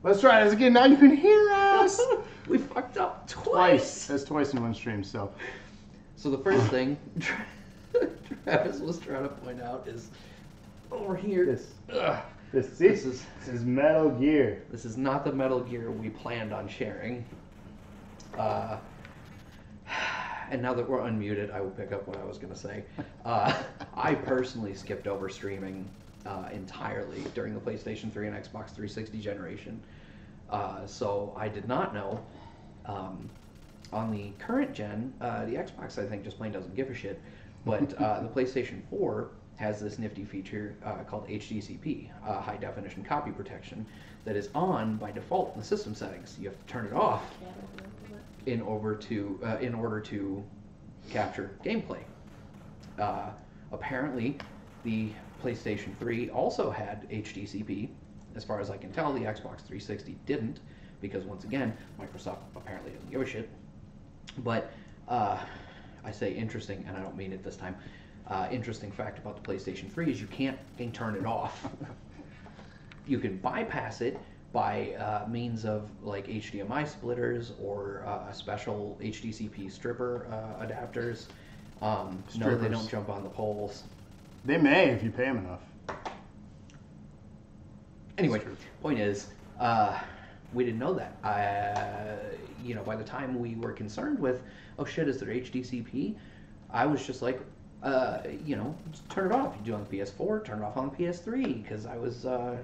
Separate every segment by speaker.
Speaker 1: Let's try this again. Now you can hear us.
Speaker 2: We fucked up twice.
Speaker 1: That's twice in one stream. So
Speaker 2: the first thing Travis was trying to point out is over here.
Speaker 1: This is Metal Gear.
Speaker 2: This is not the Metal Gear we planned on sharing. And now that we're unmuted, I will pick up what I was going to say. I personally skipped over streaming entirely during the PlayStation 3 and Xbox 360 generation. So I did not know. On the current gen, the Xbox, I think, just plain doesn't give a shit. But the PlayStation 4 has this nifty feature called HDCP, High Definition Copy Protection, that is on by default in the system settings. You have to turn it off in order to capture gameplay. Apparently, the PlayStation 3 also had HDCP. As far as I can tell, the Xbox 360 didn't, because once again, Microsoft apparently doesn't give a shit. But I say interesting, and I don't mean it this time. Interesting fact about the PlayStation 3 is you can't turn it off. You can bypass it by means of like HDMI splitters or special HDCP stripper adapters. No, they don't jump on the poles.
Speaker 1: They may if you pay them enough.
Speaker 2: Anyway, point is, we didn't know that. By the time we were concerned with, oh shit, is there HDCP? I was just like, just turn it off. You do it on the PS4, turn it off on the PS3, because I was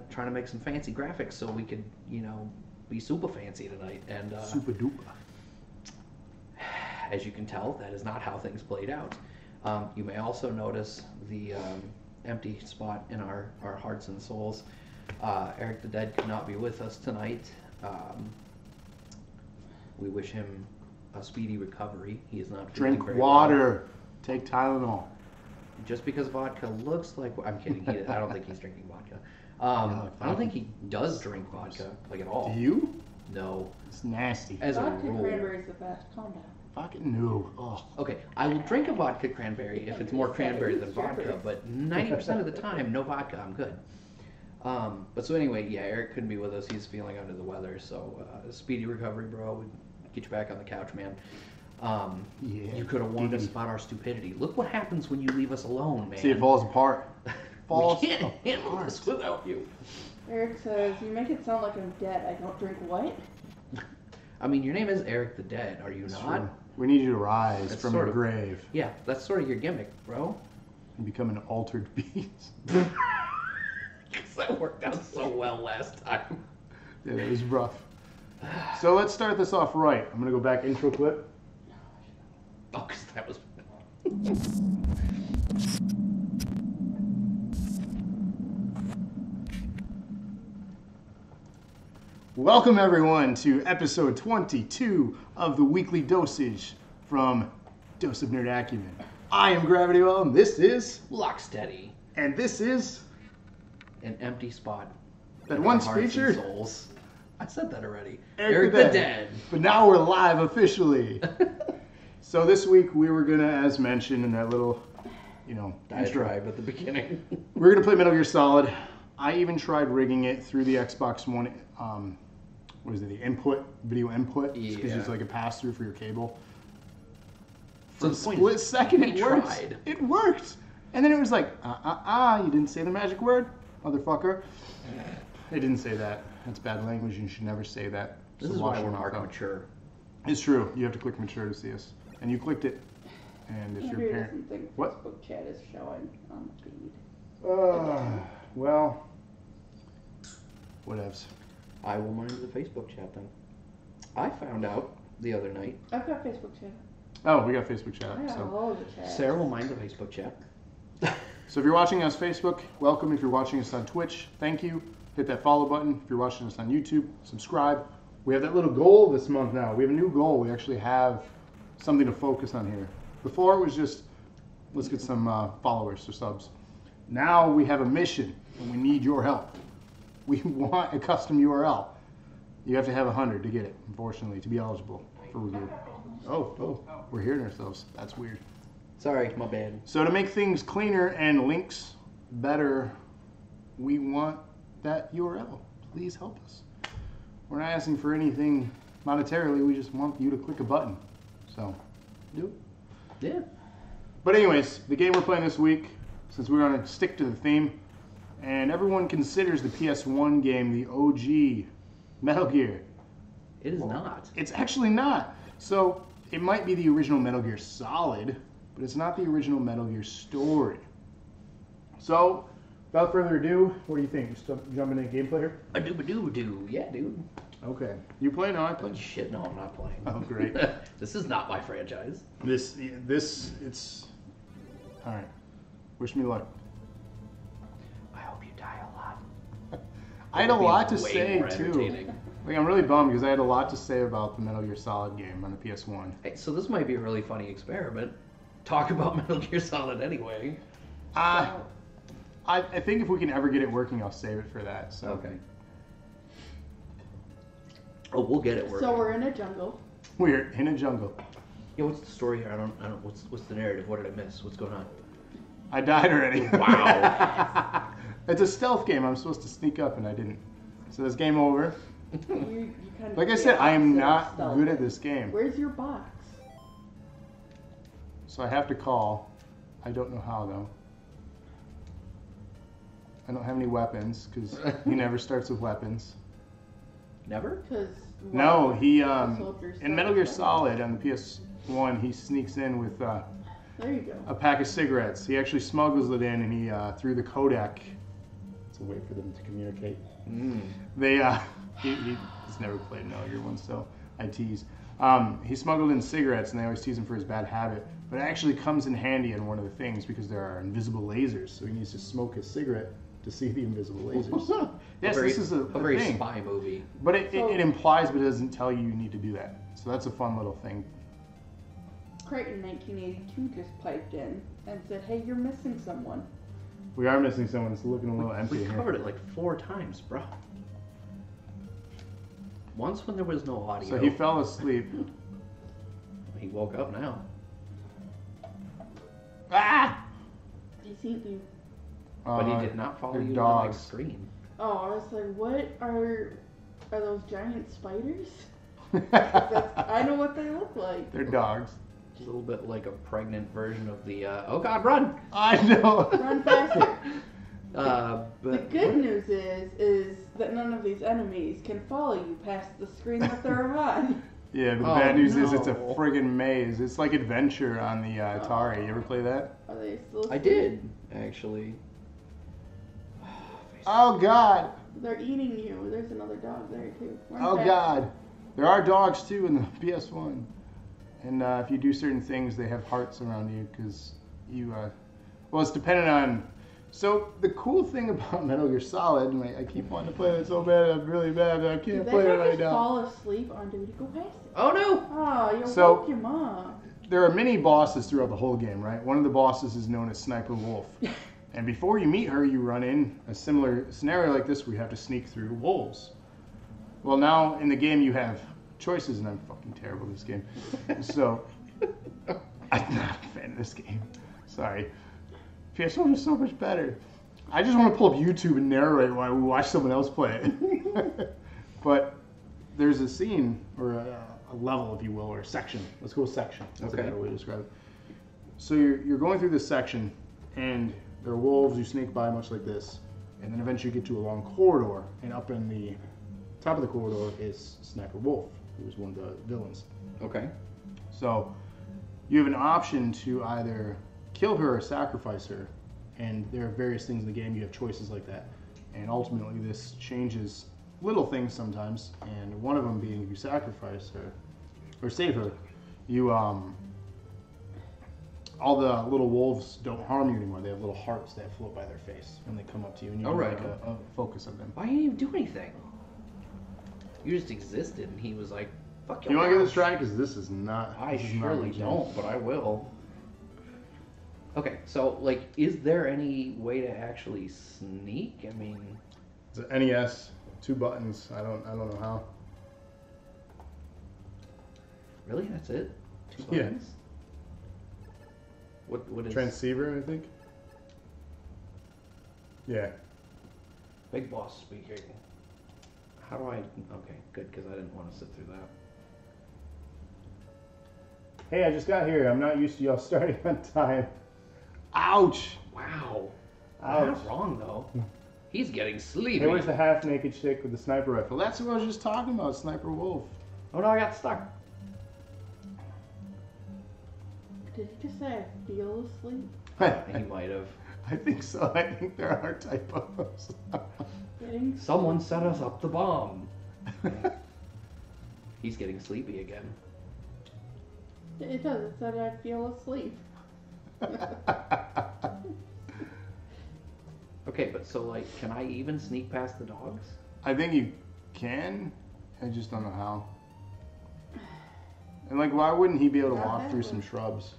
Speaker 2: trying to make some fancy graphics so we could, be super fancy tonight. And
Speaker 1: super duper.
Speaker 2: As you can tell, that is not how things played out. You may also notice the empty spot in our hearts and souls. Eric the Dead could not be with us tonight. We wish him a speedy recovery. He is not feeling
Speaker 1: Drink water. Well. Take Tylenol.
Speaker 2: Just because vodka looks like... I'm kidding. I don't think he's drinking vodka. I don't think he does drink vodka, like, at all.
Speaker 1: Do you?
Speaker 2: No.
Speaker 1: It's nasty.
Speaker 3: As a rule. Cranberry's the best. Calm down.
Speaker 1: Fucking no. Oh.
Speaker 2: Okay, I will drink a vodka cranberry if it's more cranberry than vodka, but 90% of the time, no vodka, I'm good. But so anyway, yeah, Eric couldn't be with us. He's feeling under the weather, so speedy recovery, bro. We'd get you back on the couch, man.
Speaker 1: Yeah,
Speaker 2: you could have warned us about our stupidity. Look what happens when you leave us alone, man.
Speaker 1: See, it falls apart.
Speaker 2: We can't handle this without you.
Speaker 3: Eric says, you make it sound like I'm dead. I don't drink what?
Speaker 2: I mean, your name is Eric the Dead, are you
Speaker 1: that's
Speaker 2: not?
Speaker 1: True. We need you to rise from your grave.
Speaker 2: Yeah, that's sort of your gimmick, bro.
Speaker 1: And become an altered beast.
Speaker 2: Because that worked out so well last time.
Speaker 1: Yeah, it was rough. So let's start this off right. I'm going to go back intro clip.
Speaker 2: Oh, because that was...
Speaker 1: Welcome everyone to episode 22 of the Weekly Dosage from Dose of Nerd Acumen. I am Gravity Well, and this is...
Speaker 2: Locksteady.
Speaker 1: And this is...
Speaker 2: An empty spot.
Speaker 1: That once featured...
Speaker 2: Souls. I said that already.
Speaker 1: Eric the Dead. But now we're live officially. So this week we were going to, as mentioned in that little,
Speaker 2: diatribe at the beginning.
Speaker 1: We're going to play Metal Gear Solid. I even tried rigging it through the Xbox One, the video input, because it's like a pass-through for your cable. For a split second, it worked. It worked. And then it was like, you didn't say the magic word, motherfucker. It didn't say that. That's bad language. You should never say that.
Speaker 2: This is why we're not mature.
Speaker 1: It's true. You have to click mature to see us. And you clicked it. And if your parent...
Speaker 3: doesn't think
Speaker 1: what?
Speaker 3: Facebook chat is showing on the feed.
Speaker 1: Well, whatevs.
Speaker 2: I will mind the Facebook chat then. I found out the other night.
Speaker 3: I've got Facebook chat.
Speaker 1: Oh, we got Facebook chat.
Speaker 3: I got all the chat.
Speaker 2: Sarah will mind the Facebook chat.
Speaker 1: So if you're watching us Facebook, welcome. If you're watching us on Twitch, thank you. Hit that follow button. If you're watching us on YouTube, subscribe. We have that little goal this month now. We have a new goal. We actually have something to focus on here. Before it was just, let's get some followers or subs. Now we have a mission, and we need your help. We want a custom URL. You have to have 100 to get it, unfortunately, to be eligible for review. Oh, we're hearing ourselves. That's weird.
Speaker 2: Sorry, my bad.
Speaker 1: So to make things cleaner and links better, we want that URL. Please help us. We're not asking for anything monetarily. We just want you to click a button. So, do it.
Speaker 2: Yeah.
Speaker 1: But anyways, the game we're playing this week, since we're going to stick to the theme, and everyone considers the PS1 game the OG Metal Gear.
Speaker 2: It is not.
Speaker 1: It's actually not. So, it might be the original Metal Gear Solid, but it's not the original Metal Gear story. So, without further ado, what do you think? Just jump into gameplay here?
Speaker 2: A doo-ba-doo-ba-doo. Yeah, dude.
Speaker 1: Okay. You play? No, I play.
Speaker 2: Shit, no, I'm not playing.
Speaker 1: Oh, great.
Speaker 2: This is not my franchise.
Speaker 1: It's... Alright. Wish me luck.
Speaker 2: I hope you die a lot.
Speaker 1: I had a lot to
Speaker 2: Way
Speaker 1: say,
Speaker 2: more
Speaker 1: too.
Speaker 2: entertaining.
Speaker 1: Like, I'm really bummed because I had a lot to say about the Metal Gear Solid game on the PS1.
Speaker 2: Hey, so this might be a really funny experiment. Talk about Metal Gear Solid anyway.
Speaker 1: I think if we can ever get it working, I'll save it for that. So.
Speaker 2: Okay. Oh, we'll get it working.
Speaker 3: So we're in a jungle.
Speaker 1: We're in a jungle.
Speaker 2: Yeah, what's the story here? I don't. What's the narrative? What did I miss? What's going on?
Speaker 1: I died already.
Speaker 2: Wow.
Speaker 1: It's a stealth game. I'm supposed to sneak up, and I didn't. So this game over.
Speaker 3: You kind of
Speaker 1: Like I said, I am not good at this game.
Speaker 3: Where's your box?
Speaker 1: So I have to call. I don't know how, though. I don't have any weapons, because he never starts with weapons.
Speaker 2: Never?
Speaker 1: No, he, in Metal Gear Solid on the PS1, he sneaks in with
Speaker 3: there you go.
Speaker 1: a pack of cigarettes. He actually smuggles it in, and he, through the codec, it's a way for them to communicate. They, he's never played Metal Gear 1, so I tease. He smuggled in cigarettes, and they always tease him for his bad habit. But it actually comes in handy in one of the things, because there are invisible lasers, so he needs to smoke his cigarette to see the invisible lasers. Yes, this is a
Speaker 2: very
Speaker 1: thing.
Speaker 2: spy movie.
Speaker 1: But it implies, but it doesn't tell you need to do that. So that's a fun little thing.
Speaker 3: Creighton 1982 just piped in and said, "Hey, you're missing someone."
Speaker 1: We are missing someone. It's looking a little empty
Speaker 2: We
Speaker 1: here.
Speaker 2: covered it like 4 times, bro. Once when there was no audio.
Speaker 1: So he fell asleep.
Speaker 2: He woke up now.
Speaker 1: Ah!
Speaker 3: He seen you.
Speaker 2: But he did not follow
Speaker 1: they're
Speaker 2: you
Speaker 1: dogs.
Speaker 2: on my screen.
Speaker 3: Oh, I was like, what are those giant spiders? I know what they look like.
Speaker 1: They're dogs.
Speaker 2: A little bit like a pregnant version of the, oh god, run!
Speaker 1: I know.
Speaker 3: Run faster.
Speaker 2: But
Speaker 3: The good news is that none of these enemies can follow you past the screen that they're on.
Speaker 1: Yeah, but the bad news is it's a friggin' maze. It's like Adventure on the Atari. You ever play that?
Speaker 3: Are they still?
Speaker 2: I did, actually.
Speaker 1: Oh god.
Speaker 3: They're eating you. There's another dog there too. Run
Speaker 1: Oh
Speaker 3: fast.
Speaker 1: god. There are dogs too in the PS1. And if you do certain things, they have hearts around you because you, well, it's dependent on. So the cool thing about Metal Gear Solid, and I keep wanting to play it so bad, I'm really bad, but I can't play it right now.
Speaker 3: Fall asleep on duty. Go past it.
Speaker 2: Oh no!
Speaker 3: Oh, you
Speaker 1: So-
Speaker 3: woke him up.
Speaker 1: There are many bosses throughout the whole game, right? One of the bosses is known as Sniper Wolf. And before you meet her, you run in a similar scenario like this where you have to sneak through wolves. Well, now in the game you have choices, and I'm fucking terrible at this game. So, I'm not a fan of this game. Sorry. PS1 is so much better. I just want to pull up YouTube and narrate while we watch someone else play it. But there's a scene, or a level, if you will, or a section. Let's go with section. That's a better way to describe it. So you're going through this section, and there are wolves, you sneak by much like this, and then eventually you get to a long corridor, and up in the top of the corridor is Sniper Wolf, who is one of the villains.
Speaker 2: Okay.
Speaker 1: So you have an option to either kill her or sacrifice her, and there are various things in the game, you have choices like that. And ultimately this changes little things sometimes, and one of them being if you sacrifice her, or save her, you all the little wolves don't harm you anymore. They have little hearts that float by their face when they come up to you, and you do like a focus of them.
Speaker 2: Why didn't you even do anything? You just existed, and he was like, "Fuck you."
Speaker 1: You want to get this try? Because this is not.
Speaker 2: I surely don't, but I will. Okay, so like, is there any way to actually sneak? I mean,
Speaker 1: it's an NES, 2 buttons. I don't know how.
Speaker 2: Really, that's it? 2 buttons? Yeah. What is
Speaker 1: transceiver? I think. Yeah.
Speaker 2: Big boss speaking. How do I? Okay, good, because I didn't want to sit through that.
Speaker 1: Hey, I just got here. I'm not used to y'all starting on time. Ouch!
Speaker 2: Wow.
Speaker 1: Ouch.
Speaker 2: Not wrong though. He's getting sleepy.
Speaker 1: Hey, where's the half-naked chick with the sniper rifle? That's who I was just talking about, Sniper Wolf.
Speaker 2: Oh no, I got stuck.
Speaker 3: Did you just say I feel asleep?
Speaker 2: He might have.
Speaker 1: I think so. I think there are typos.
Speaker 2: Someone set us up the bomb. He's getting sleepy again.
Speaker 3: It does. It said I feel asleep.
Speaker 2: Okay, but so like, can I even sneak past the dogs?
Speaker 1: I think you can. I just don't know how. And like, why wouldn't he be able to walk through some shrubs?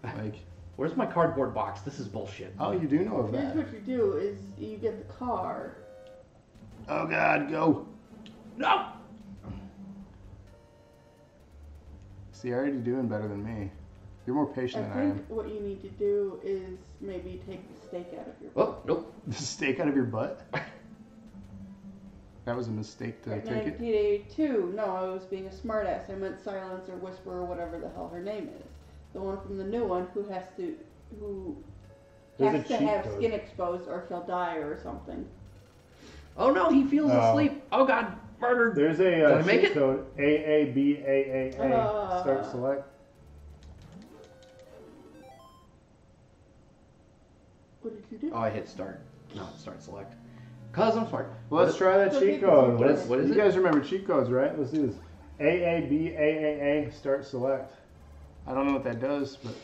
Speaker 1: Like,
Speaker 2: where's my cardboard box? This is bullshit.
Speaker 1: Oh, you do know of that.
Speaker 3: Here's what you do: is you get the car.
Speaker 1: Oh God, go!
Speaker 2: No.
Speaker 1: See, you're already doing better than me. You're more patient than I am.
Speaker 3: I think what you need to do is maybe take the steak out of your
Speaker 2: butt.
Speaker 3: butt.
Speaker 2: Oh, nope.
Speaker 1: The steak out of your butt? That was a mistake to take it?
Speaker 3: 1982. No, I was being a smartass. I meant Silence or Whisper or whatever the hell her name is. The one from the new one who has to have skin exposed or she'll die or something.
Speaker 2: Oh no, he feels asleep. Oh God, murdered.
Speaker 1: There's a cheat code. AABAAA. Start select.
Speaker 3: What did you do?
Speaker 2: Oh, I hit start. No, start select. Cause I'm smart.
Speaker 1: Well, let's try that cheat code.
Speaker 2: What is it?
Speaker 1: You guys remember cheat codes, right? Let's do this. AABAAA. Start select. I don't know what that does, but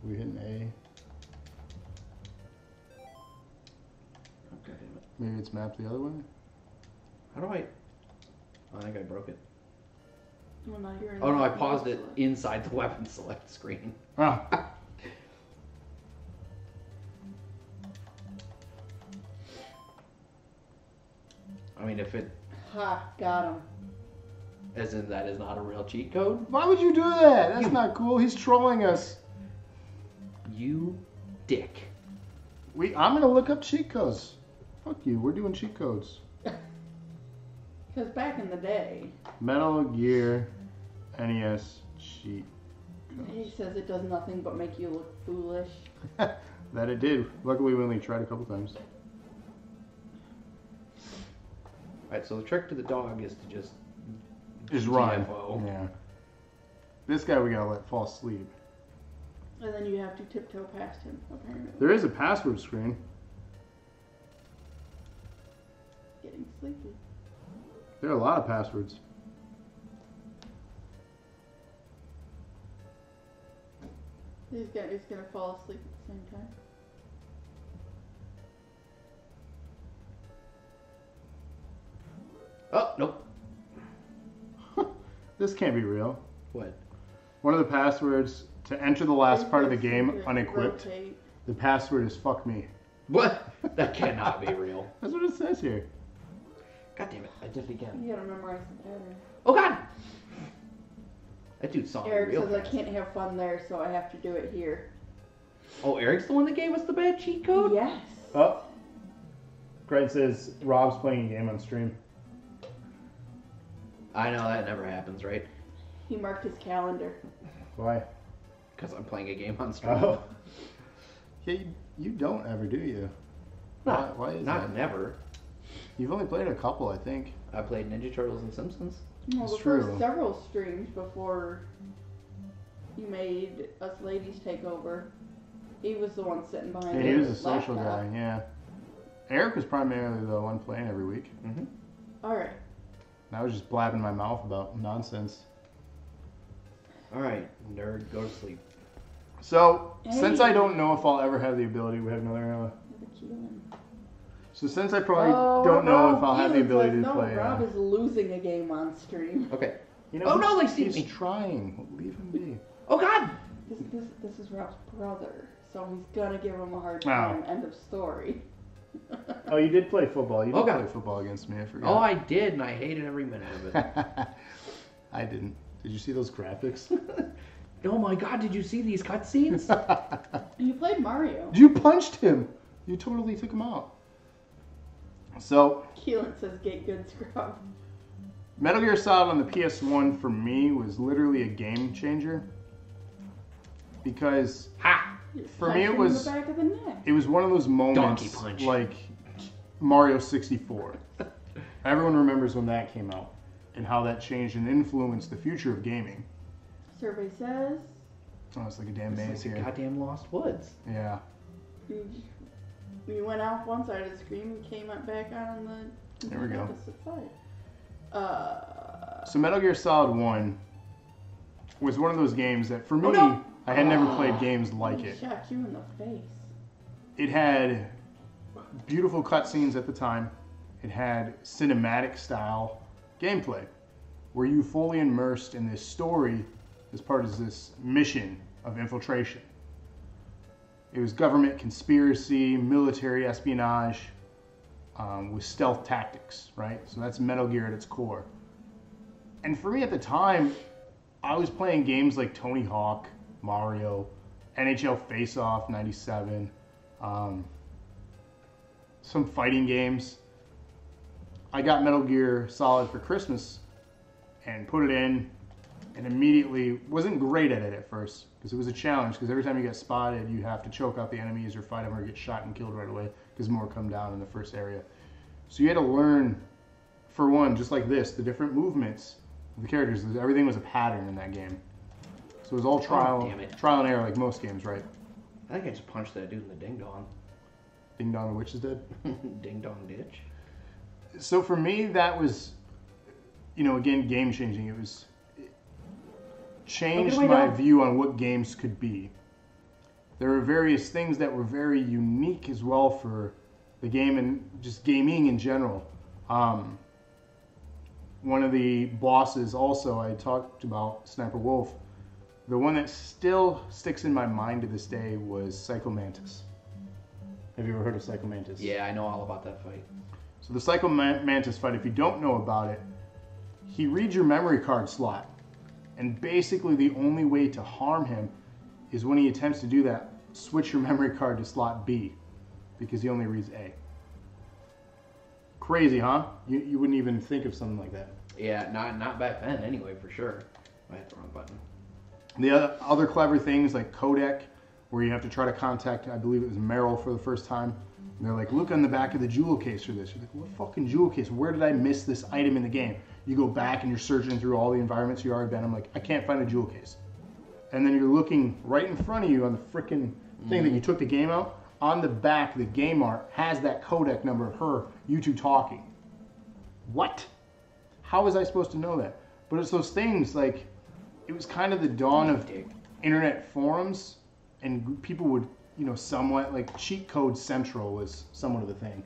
Speaker 1: we hit an A.
Speaker 2: Okay.
Speaker 1: Maybe it's mapped the other way.
Speaker 2: How do I? I think I broke it.
Speaker 3: Well, now you're in
Speaker 2: oh no, I paused it inside the weapon select screen.
Speaker 1: Oh.
Speaker 2: I mean, if it.
Speaker 3: Ha, got him.
Speaker 2: As in, that is not a real cheat code?
Speaker 1: Why would you do that? That's not cool. He's trolling us.
Speaker 2: You dick.
Speaker 1: I'm going to look up cheat codes. Fuck you. We're doing cheat codes.
Speaker 3: Because back in the day...
Speaker 1: Metal Gear NES cheat codes.
Speaker 3: He says it does nothing but make you look foolish.
Speaker 1: That it did. Luckily, we only tried a couple times.
Speaker 2: Alright, so the trick to the dog is to just
Speaker 1: run.
Speaker 2: GFO.
Speaker 1: Yeah. This guy we gotta let fall asleep.
Speaker 3: And then you have to tiptoe past him, apparently.
Speaker 1: There is a password screen.
Speaker 3: Getting sleepy.
Speaker 1: There are a lot of passwords.
Speaker 3: He's gonna fall asleep at the same time.
Speaker 2: Oh, nope.
Speaker 1: This can't be real.
Speaker 2: What?
Speaker 1: One of the passwords to enter the last part of the game unequipped.
Speaker 3: Rotate.
Speaker 1: The password is fuck me.
Speaker 2: What? That cannot be real.
Speaker 1: That's what it says here.
Speaker 2: God damn it, I did it again.
Speaker 3: You gotta memorize the pattern.
Speaker 2: Oh God! That dude saw me
Speaker 3: Eric
Speaker 2: real
Speaker 3: says
Speaker 2: fast.
Speaker 3: I can't have fun there, so I have to do it here.
Speaker 2: Oh, Eric's the one that gave us the bad cheat code?
Speaker 3: Yes.
Speaker 1: Oh. Greg says Rob's playing a game on stream.
Speaker 2: I know, that never happens, right?
Speaker 3: He marked his calendar.
Speaker 1: Why?
Speaker 2: Because I'm playing a game on stream.
Speaker 1: Oh. Yeah, you don't ever, do you? Why is
Speaker 2: not
Speaker 1: that?
Speaker 2: Never.
Speaker 1: You've only played a couple, I think.
Speaker 2: I played Ninja Turtles and Simpsons.
Speaker 3: Well,
Speaker 1: It's
Speaker 3: the
Speaker 1: true.
Speaker 3: first several streams before you made us ladies take over, he was the one sitting behind
Speaker 1: Yeah, he was a
Speaker 3: his
Speaker 1: social
Speaker 3: laptop.
Speaker 1: guy, yeah. Eric was primarily the one playing every week.
Speaker 2: Mm-hmm.
Speaker 3: Alright.
Speaker 1: And I was just blabbing my mouth about nonsense.
Speaker 2: All right, nerd, go to sleep.
Speaker 1: So, since I don't know if I'll ever have the ability, we have another... So since I probably don't know if I'll have the ability to play...
Speaker 3: Rob is losing a game on stream.
Speaker 2: Okay.
Speaker 1: You know,
Speaker 2: no, they see me.
Speaker 1: He's trying. Leave him be.
Speaker 2: Oh, God!
Speaker 3: This is Rob's brother, so he's gonna give him a hard time. End of story.
Speaker 1: Oh, you did play football. You did play football against me. I forgot.
Speaker 2: Oh, I did, and I hated every minute of it.
Speaker 1: I didn't. Did you see those graphics?
Speaker 2: Oh my God! Did you see these cutscenes?
Speaker 3: You played Mario.
Speaker 1: You punched him. You totally took him out. So.
Speaker 3: Keelan says, "Get good, scrub."
Speaker 1: Metal Gear Solid on the PS1 for me was literally a game changer. Because for me it was one of those moments like Mario 64. Everyone remembers when that came out and how that changed and influenced the future of gaming.
Speaker 3: Survey says.
Speaker 1: Oh, it's like a damn maze here.
Speaker 2: Goddamn Lost Woods.
Speaker 1: Yeah.
Speaker 3: We went off one side of the screen and came back on the
Speaker 1: there we go.
Speaker 3: Side.
Speaker 1: So Metal Gear Solid 1 was one of those games that for me, I had never played games like it.
Speaker 3: Shot you in the face.
Speaker 1: It had beautiful cutscenes at the time. It had cinematic style gameplay where you fully immersed in this story as part of this mission of infiltration. It was government conspiracy, military espionage, with stealth tactics, right? So that's Metal Gear at its core. And for me at the time, I was playing games like Tony Hawk, Mario, NHL Face-Off 97, some fighting games. I got Metal Gear Solid for Christmas and put it in and immediately wasn't great at it at first because it was a challenge because every time you get spotted you have to choke out the enemies or fight them or get shot and killed right away because more come down in the first area. So you had to learn, for one, just like this, the different movements of the characters. Everything was a pattern in that game. So it was all trial and error like most games, right?
Speaker 2: I think I just punched that dude in the ding-dong.
Speaker 1: Ding-dong, the witch is dead?
Speaker 2: Ding-dong ditch.
Speaker 1: So for me, that was, again, game-changing. It changed my view on what games could be. There were various things that were very unique as well for the game and just gaming in general. One of the bosses also I talked about, Sniper Wolf, the one that still sticks in my mind to this day was Psycho Mantis. Have you ever heard of Psycho Mantis?
Speaker 2: Yeah, I know all about that fight.
Speaker 1: So the Psycho Mantis fight, if you don't know about it, he reads your memory card slot. And basically the only way to harm him is when he attempts to do that, switch your memory card to slot B. Because he only reads A. Crazy, huh? You wouldn't even think of something like that.
Speaker 2: Yeah, not back then anyway, for sure. I hit the wrong button.
Speaker 1: The other clever things like codec, where you have to try to contact, I believe it was Meryl for the first time. And they're like, look on the back of the jewel case for this. You're like, what fucking jewel case? Where did I miss this item in the game? You go back and you're searching through all the environments you've already been. I'm like, I can't find a jewel case. And then you're looking right in front of you on the freaking thing that you took the game out. On the back, the game art has that codec number of her, you two talking. What? How was I supposed to know that? But it's those things like, it was kind of the dawn of internet forums, and people would, somewhat, like Cheat Code Central was somewhat of a thing.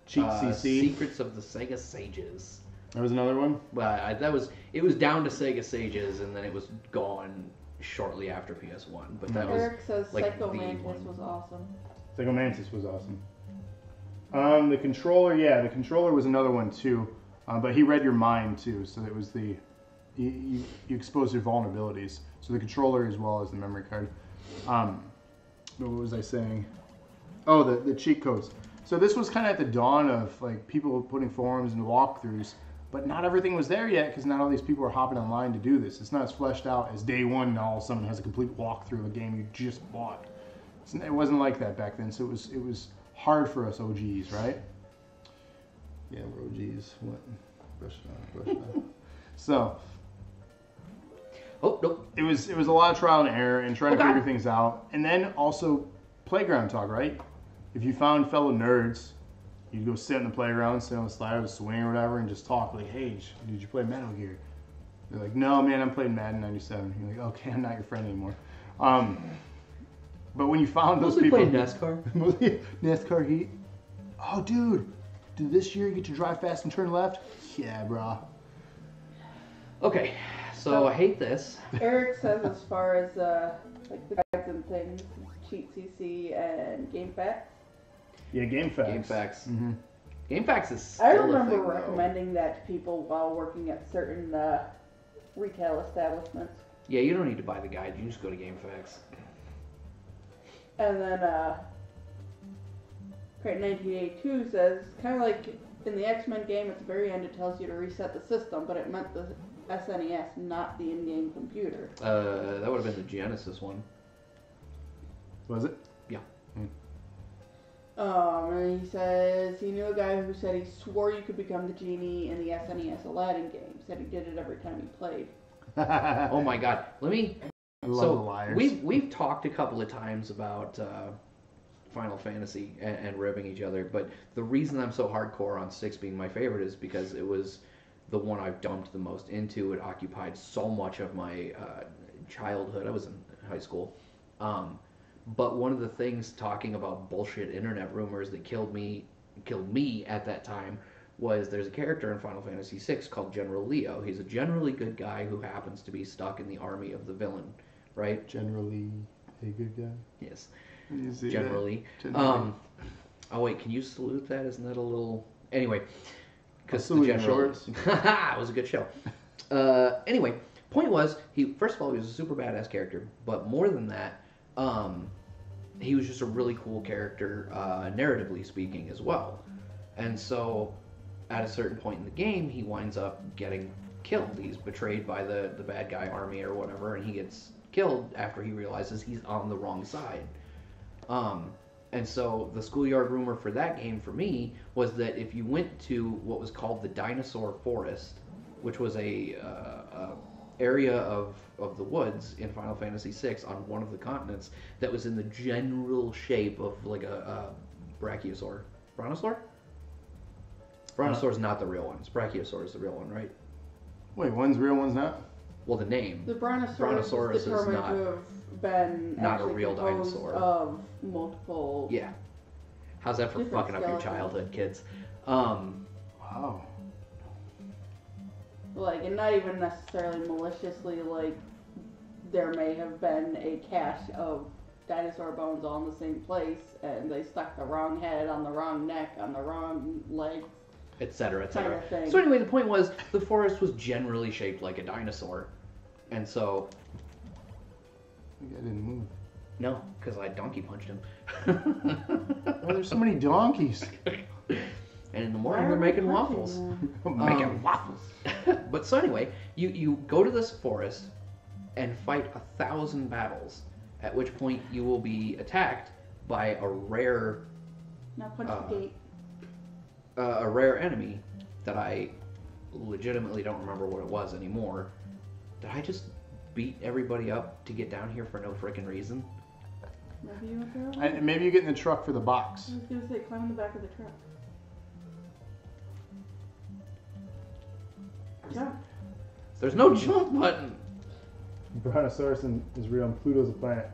Speaker 1: Cheat CC.
Speaker 2: Secrets of the Sega Sages.
Speaker 1: That was another one?
Speaker 2: Well, it was down to Sega Sages, and then it was gone shortly after PS1. But that
Speaker 3: Eric
Speaker 2: was
Speaker 3: says Psycho Mantis was awesome.
Speaker 1: Psycho Mantis was awesome. The controller was another one too, but he read your mind too, so it was you exposed your vulnerabilities. So the controller as well as the memory card. What was I saying? Oh, the cheat codes. So this was kind of at the dawn of like people putting forums and walkthroughs, but not everything was there yet because not all these people are hopping online to do this. It's not as fleshed out as day one and all of a sudden has a complete walkthrough of a game you just bought. It wasn't like that back then, so it was hard for us OGs, right? Yeah, we're OGs. What? Brush it off. So,
Speaker 2: nope.
Speaker 1: It was a lot of trial and error and trying to figure things out, and then also playground talk, right? If you found fellow nerds, you'd go sit in the playground, sit on the slide or the swing or whatever, and just talk like, "Hey, did you play Metal Gear?" They're like, no, man, I'm playing Madden 97. You're like, okay, I'm not your friend anymore. But when you found those people...
Speaker 2: playing NASCAR?
Speaker 1: NASCAR Heat. Oh, dude. This year you get to drive fast and turn left? Yeah, bro.
Speaker 2: Okay, so I hate this.
Speaker 3: Eric says as far as like the guides and things, Cheat CC and GameFAQs.
Speaker 1: Yeah, GameFAQs.
Speaker 2: GameFAQs.
Speaker 1: Mm-hmm.
Speaker 2: GameFAQs is still
Speaker 3: I remember
Speaker 2: a thing,
Speaker 3: recommending that to people while working at certain retail establishments.
Speaker 2: Yeah, you don't need to buy the guide. You can just go to GameFAQs.
Speaker 3: And then Crate 1982 says, kind of like in the X-Men game, at the very end it tells you to reset the system, but it meant the SNES, not the in-game computer.
Speaker 2: That would have been the Genesis one.
Speaker 1: Was it?
Speaker 2: Yeah.
Speaker 3: And he says he knew a guy who said he swore you could become the genie in the SNES Aladdin game. Said he did it every time he played.
Speaker 2: Oh my god. Let me...
Speaker 1: I love the liars.
Speaker 2: We've talked a couple of times about Final Fantasy and ribbing each other, but the reason I'm so hardcore on 6 being my favorite is because it was the one I've dumped the most into. It occupied so much of my childhood. I was in high school. But one of the things talking about bullshit internet rumors that killed me at that time was there's a character in Final Fantasy VI called General Leo. He's a generally good guy who happens to be stuck in the army of the villain, right?
Speaker 1: Generally a good guy?
Speaker 2: Yes.
Speaker 1: Generally.
Speaker 2: Oh wait, can you salute that? Isn't that a little... Anyway.
Speaker 1: Because the general...
Speaker 2: It was a good show. Anyway, point was, first of all, he was a super badass character, but more than that, he was just a really cool character, narratively speaking, as well. And so, at a certain point in the game, he winds up getting killed. He's betrayed by the bad guy army or whatever, and he gets killed after he realizes he's on the wrong side. And so the schoolyard rumor for that game for me was that if you went to what was called the Dinosaur Forest, which was a area of the woods in Final Fantasy VI on one of the continents that was in the general shape of like a brachiosaur. Brontosaur? Brontosaur's not the real one. Brachiosaur is the real one, right?
Speaker 1: Wait, one's real, one's not?
Speaker 2: Well, the name.
Speaker 3: The Brontosaurus is determined to have been
Speaker 2: not a real dinosaur
Speaker 3: of multiple.
Speaker 2: Yeah. How's that for fucking up your childhood, kids?
Speaker 1: Wow.
Speaker 3: Like, and not even necessarily maliciously. Like, there may have been a cache of dinosaur bones all in the same place, and they stuck the wrong head on the wrong neck on the wrong leg,
Speaker 2: etc., etc.
Speaker 3: Kind of
Speaker 2: so anyway, the point was the forest was generally shaped like a dinosaur, and so.
Speaker 1: I didn't move.
Speaker 2: No, because I donkey punched him.
Speaker 1: Oh, there's so many donkeys.
Speaker 2: And in the morning they're making waffles.
Speaker 1: Making waffles.
Speaker 2: But so anyway, you go to this forest and fight 1,000 battles, at which point you will be attacked by a rare.
Speaker 3: Now punch the gate.
Speaker 2: A rare enemy that I legitimately don't remember what it was anymore. Did I just beat everybody up to get down here for no freaking reason?
Speaker 1: Maybe you get in the truck for the box.
Speaker 3: I was going to say, climb in the back of the truck. Jump.
Speaker 2: There's no jump button.
Speaker 1: Brontosaurus is real and Pluto's a planet.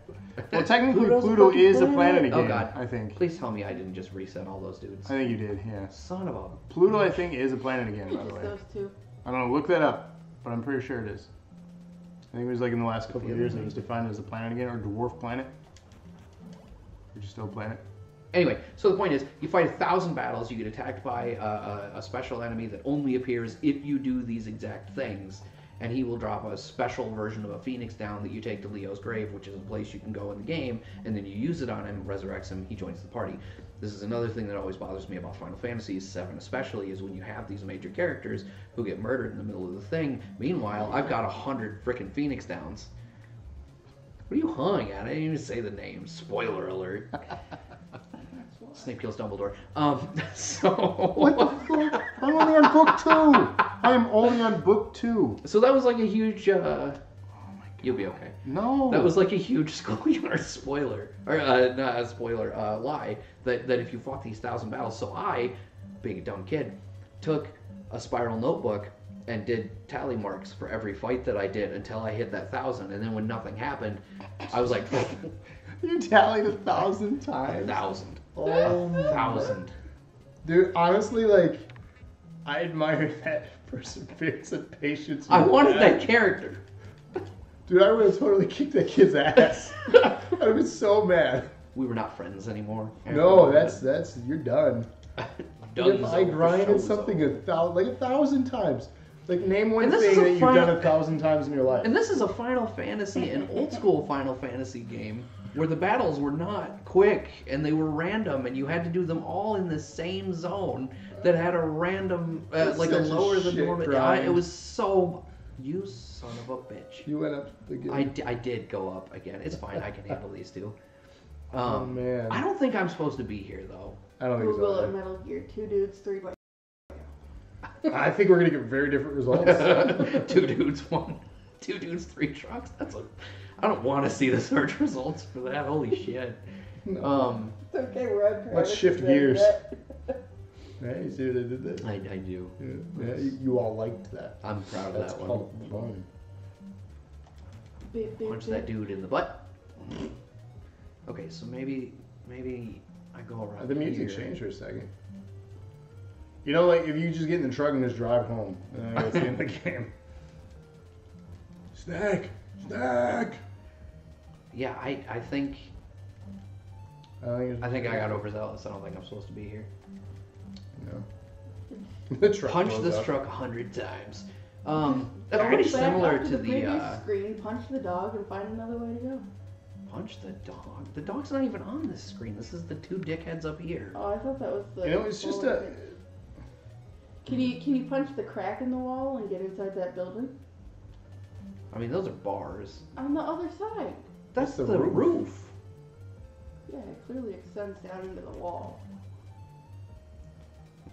Speaker 1: Well, technically Pluto is a planet again,
Speaker 2: oh god,
Speaker 1: I think.
Speaker 2: Please tell me I didn't just reset all those dudes.
Speaker 1: I think you did, yeah.
Speaker 2: Son of a...
Speaker 1: Pluto, I think, is a planet again, by the way.
Speaker 3: Those two.
Speaker 1: I don't know, look that up, but I'm pretty sure it is. I think it was like in the last couple of years it was defined as a planet again, or dwarf planet. Which is still a planet.
Speaker 2: Anyway, so the point is, you fight 1,000 battles, you get attacked by a special enemy that only appears if you do these exact things, and he will drop a special version of a phoenix down that you take to Leo's grave, which is a place you can go in the game, and then you use it on him, resurrects him, he joins the party. This is another thing that always bothers me about Final Fantasy VII especially, is when you have these major characters who get murdered in the middle of the thing. Meanwhile, I've got 100 frickin' phoenix downs. What are you hawing at? I didn't even say the name. Spoiler alert. Snape kills Dumbledore. So...
Speaker 1: What the fuck? I'm only on book 2! I am only on book 2.
Speaker 2: So that was like a huge,
Speaker 1: oh my God.
Speaker 2: You'll be okay.
Speaker 1: No.
Speaker 2: That was like a huge schoolyard spoiler. Or, not a spoiler, lie. That if you fought these 1,000 battles, so I, being a dumb kid, took a spiral notebook and did tally marks for every fight that I did until I hit that 1,000. And then when nothing happened, I was like,
Speaker 1: you tallied 1,000 times.
Speaker 2: 1,000.
Speaker 1: Oh,
Speaker 2: 1,000.
Speaker 1: Dude, honestly, like, I admire that perseverance and patience.
Speaker 2: I wanted that character.
Speaker 1: Dude, I would have totally kicked that kid's ass. I would have so mad.
Speaker 2: We were not friends anymore.
Speaker 1: No, that's you're done.
Speaker 2: Done.
Speaker 1: I grinded something 1,000 times. Like, name one thing that you've done 1,000 times in your life.
Speaker 2: And this is a Final Fantasy, an old school Final Fantasy game, where the battles were not quick and they were random, and you had to do them all in the same zone that had a random, like a lower than normal. It was so. You son of a bitch.
Speaker 1: You went up again.
Speaker 2: I did go up again. It's fine. I can handle these two.
Speaker 1: Oh man.
Speaker 2: I don't think I'm supposed to be here though.
Speaker 1: I don't think so.
Speaker 3: Google it, Metal Gear 2 dudes, 3 by.
Speaker 1: I think we're gonna get very different results.
Speaker 2: 2 dudes, 2 dudes, 3 trucks. I don't want to see the search results for that. Holy shit.
Speaker 1: No.
Speaker 3: It's okay, we're on.
Speaker 1: Let's shift gears. Yeah, you see what I did there?
Speaker 2: I do.
Speaker 1: Yeah, you all liked that.
Speaker 2: I'm proud of
Speaker 1: That's
Speaker 2: that one.
Speaker 1: called fun.
Speaker 2: Punch that dude in the butt. Okay, so maybe I go around.
Speaker 1: The music changed for a second. You know, like if you just get in the truck and just drive home, and then it's the end of the game. Snack.
Speaker 2: Yeah, I think
Speaker 1: I
Speaker 2: I got overzealous. I don't think I'm supposed to be here.
Speaker 1: No. The truck
Speaker 2: Punch
Speaker 1: goes
Speaker 2: this
Speaker 1: up.
Speaker 2: truck 100 times. That's pretty similar to the
Speaker 3: previous screen. Punch the dog and find another way to go.
Speaker 2: Punch the dog. The dog's not even on this screen. This is the 2 dickheads up here.
Speaker 3: Oh, I thought that was the.
Speaker 1: You know, it's just a.
Speaker 3: Can you punch the crack in the wall and get inside that building?
Speaker 2: I mean, those are bars.
Speaker 3: On the other side.
Speaker 2: That's
Speaker 1: the
Speaker 2: the roof.
Speaker 3: Yeah, it clearly extends down into the wall.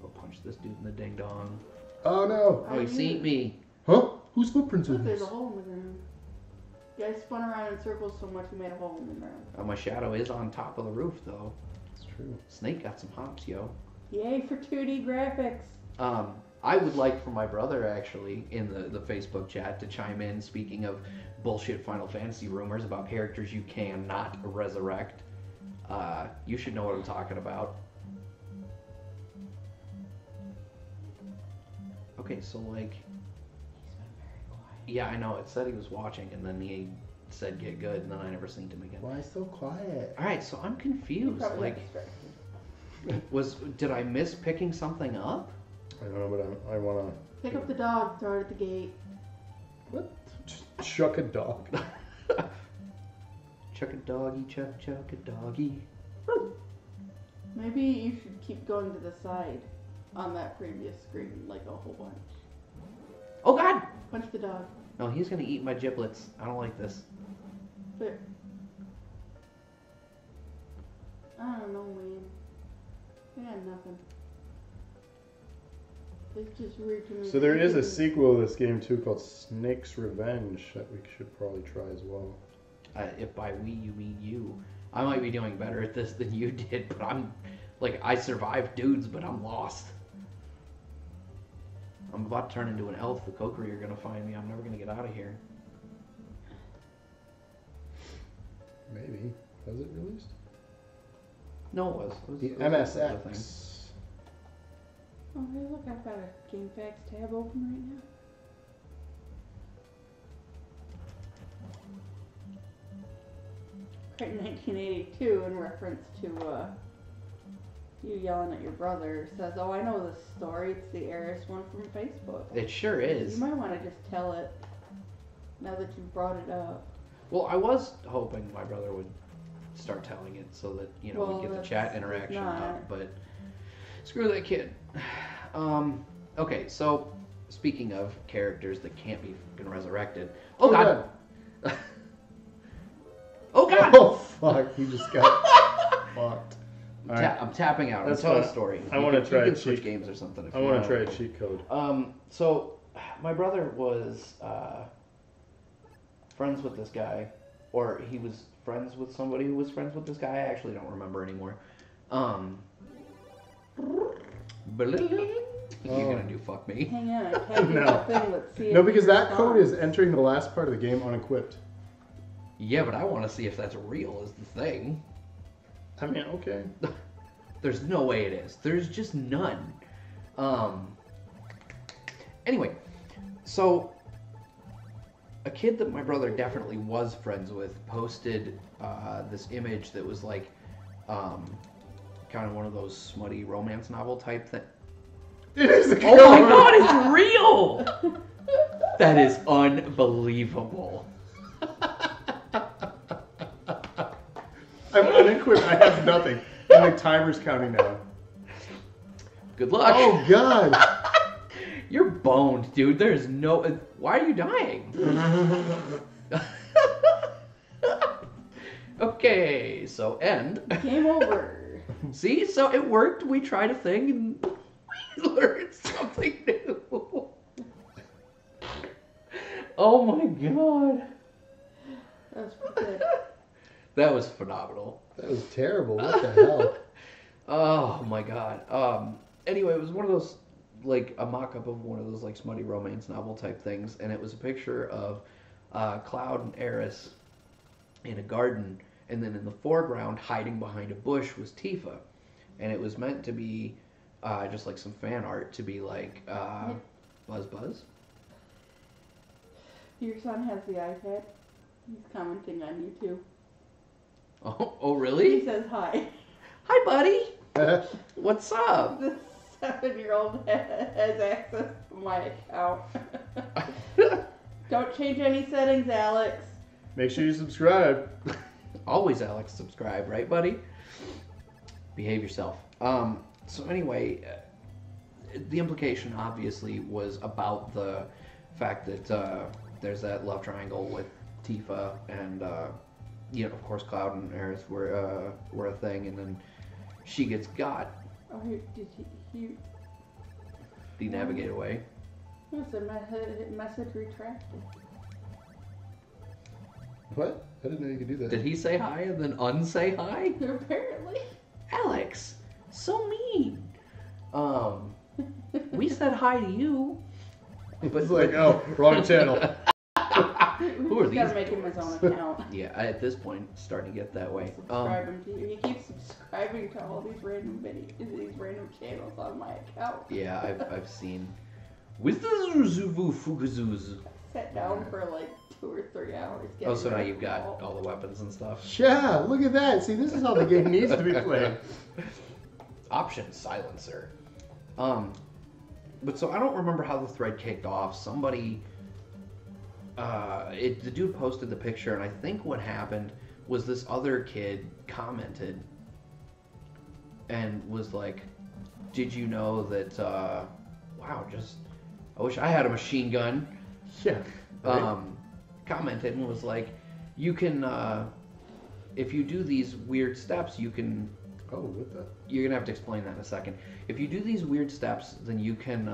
Speaker 2: Go punch this dude in the ding dong.
Speaker 1: Oh no!
Speaker 2: Oh, he seen me.
Speaker 1: Huh? Whose footprints are
Speaker 3: Look, there's
Speaker 1: these?
Speaker 3: a hole in the ground. You guys spun around in circles so much you made a hole in the ground.
Speaker 2: My shadow is on top of the roof, though.
Speaker 1: It's true.
Speaker 2: Snake got some hops, yo.
Speaker 3: Yay for 2D graphics.
Speaker 2: I would like for my brother, actually, in the Facebook chat to chime in, speaking of bullshit Final Fantasy rumors about characters you cannot resurrect. You should know what I'm talking about. Okay, so like...
Speaker 3: He's been very quiet.
Speaker 2: Yeah, I know. It said he was watching, and then he said get good, and then I never seen him again.
Speaker 1: Why so quiet?
Speaker 2: Alright, so I'm
Speaker 3: He
Speaker 2: confused.
Speaker 3: probably
Speaker 2: Like,
Speaker 3: got distracted.
Speaker 2: did I miss picking something up?
Speaker 1: I don't know, but I wanna.
Speaker 3: Pick up the dog, throw it at the gate.
Speaker 1: What? Just chuck a dog.
Speaker 2: Chuck a doggy, chuck a doggy.
Speaker 3: Maybe you should keep going to the side on that previous screen, like a whole bunch.
Speaker 2: Oh god!
Speaker 3: Punch the dog.
Speaker 2: No, he's gonna eat my giblets. I don't like this.
Speaker 3: There. I don't know, man. I got nothing. It's just weird to me.
Speaker 1: So there is a sequel to this game too called Snake's Revenge that we should probably try as well.
Speaker 2: If by we you mean you. I might be doing better at this than you did, but I'm... Like, I survived dudes, but I'm lost. I'm about to turn into an elf. The Kokiri are going to find me. I'm never going to get out of here.
Speaker 1: Maybe. Was it released?
Speaker 2: No, it was.
Speaker 1: The
Speaker 2: it was another thing.
Speaker 1: MSX.
Speaker 3: Oh, hey, look, I've got a GameFAQs tab open right now. In 1982, in reference to you yelling at your brother, says, "Oh, I know this story. It's the heiress one from Facebook."
Speaker 2: It sure is.
Speaker 3: You might want to just tell it now that you've brought it up.
Speaker 2: Well, I was hoping my brother would start telling it so that, you know,
Speaker 3: Well,
Speaker 2: we'd get the chat interaction
Speaker 3: not.
Speaker 2: up, but screw that kid. Okay, so speaking of characters that can't be fucking resurrected. Oh god! Oh god!
Speaker 1: Oh fuck! He just got fucked.
Speaker 2: I'm tapping out.
Speaker 1: That's
Speaker 2: I'm telling
Speaker 1: fine.
Speaker 2: a story.
Speaker 1: I want to try
Speaker 2: You
Speaker 1: a
Speaker 2: can switch
Speaker 1: cheat.
Speaker 2: games or something. If
Speaker 1: I
Speaker 2: you
Speaker 1: want to try a cheat code.
Speaker 2: So my brother was friends with this guy, or he was friends with somebody who was friends with this guy. I actually don't remember anymore. You're gonna do fuck me.
Speaker 3: Hang on, I can't do that thing. Let's see.
Speaker 1: No, because that code is entering the last part of the game unequipped.
Speaker 2: Yeah, but I want to see if that's real is the thing.
Speaker 1: I mean, okay.
Speaker 2: There's no way it is. There's just none. Anyway, so a kid that my brother definitely was friends with posted this image that was like kind of one of those smutty romance novel type thing.
Speaker 1: It is a
Speaker 2: Oh my god, it's real! That is unbelievable.
Speaker 1: I'm unequipped. I have nothing. And my timer's counting down.
Speaker 2: Good luck.
Speaker 1: Oh god.
Speaker 2: You're boned, dude. There's no... Why are you dying? Okay, so end.
Speaker 3: Game over.
Speaker 2: See? So it worked. We tried a thing and we learned something new. Oh my god.
Speaker 3: That's good.
Speaker 2: That was phenomenal.
Speaker 1: That was terrible. What the hell?
Speaker 2: Oh my god. Anyway, it was one of those, like, a mock-up of one of those, like, smutty romance novel type things, and it was a picture of Cloud and Eris in a garden, and then in the foreground, hiding behind a bush, was Tifa. And it was meant to be just, like, some fan art to be, like, Buzz.
Speaker 3: Your son has the iPad. He's commenting on you too.
Speaker 2: Oh, really?
Speaker 3: He says hi.
Speaker 2: Hi, buddy. What's up?
Speaker 3: The 7-year-old has access to my account. Don't change any settings, Alex.
Speaker 1: Make sure you subscribe.
Speaker 2: Always, Alex, subscribe, right, buddy? Behave yourself. So anyway, the implication obviously was about the fact that there's that love triangle with Tifa and, you know, of course, Cloud and Eris were a thing, and then she gets got.
Speaker 3: Oh, did he
Speaker 2: Denavigate away.
Speaker 3: What's a message retracted?
Speaker 1: What? I didn't know you could do that.
Speaker 2: Did he say hi and then unsay hi?
Speaker 3: Apparently.
Speaker 2: Alex, so mean. We said hi to you.
Speaker 1: It's like, oh, wrong channel.
Speaker 2: Who are
Speaker 3: He's
Speaker 2: these?
Speaker 3: gotta make him his own account.
Speaker 2: Yeah, at this point, starting to get that way.
Speaker 3: Subscribing to you. He keeps subscribing to all these random videos, these random channels on my account.
Speaker 2: Yeah, I've seen. With the Zuzuvu Fugazuz.
Speaker 3: Sat down for like 2 or 3 hours.
Speaker 2: Oh, so now you've got all the weapons and stuff.
Speaker 1: Yeah, look at that. See, this is how the game needs to be played.
Speaker 2: Option silencer. But so I don't remember how the thread kicked off. Somebody, the dude posted the picture, and I think what happened was this other kid commented and was like, "Did you know that? Wow, I wish I had a machine gun."
Speaker 1: Yeah. Right?
Speaker 2: Commented and was like, "You can, if you do these weird steps, you can."
Speaker 1: Oh, what the?
Speaker 2: You're gonna have to explain that in a second. If you do these weird steps, then you can,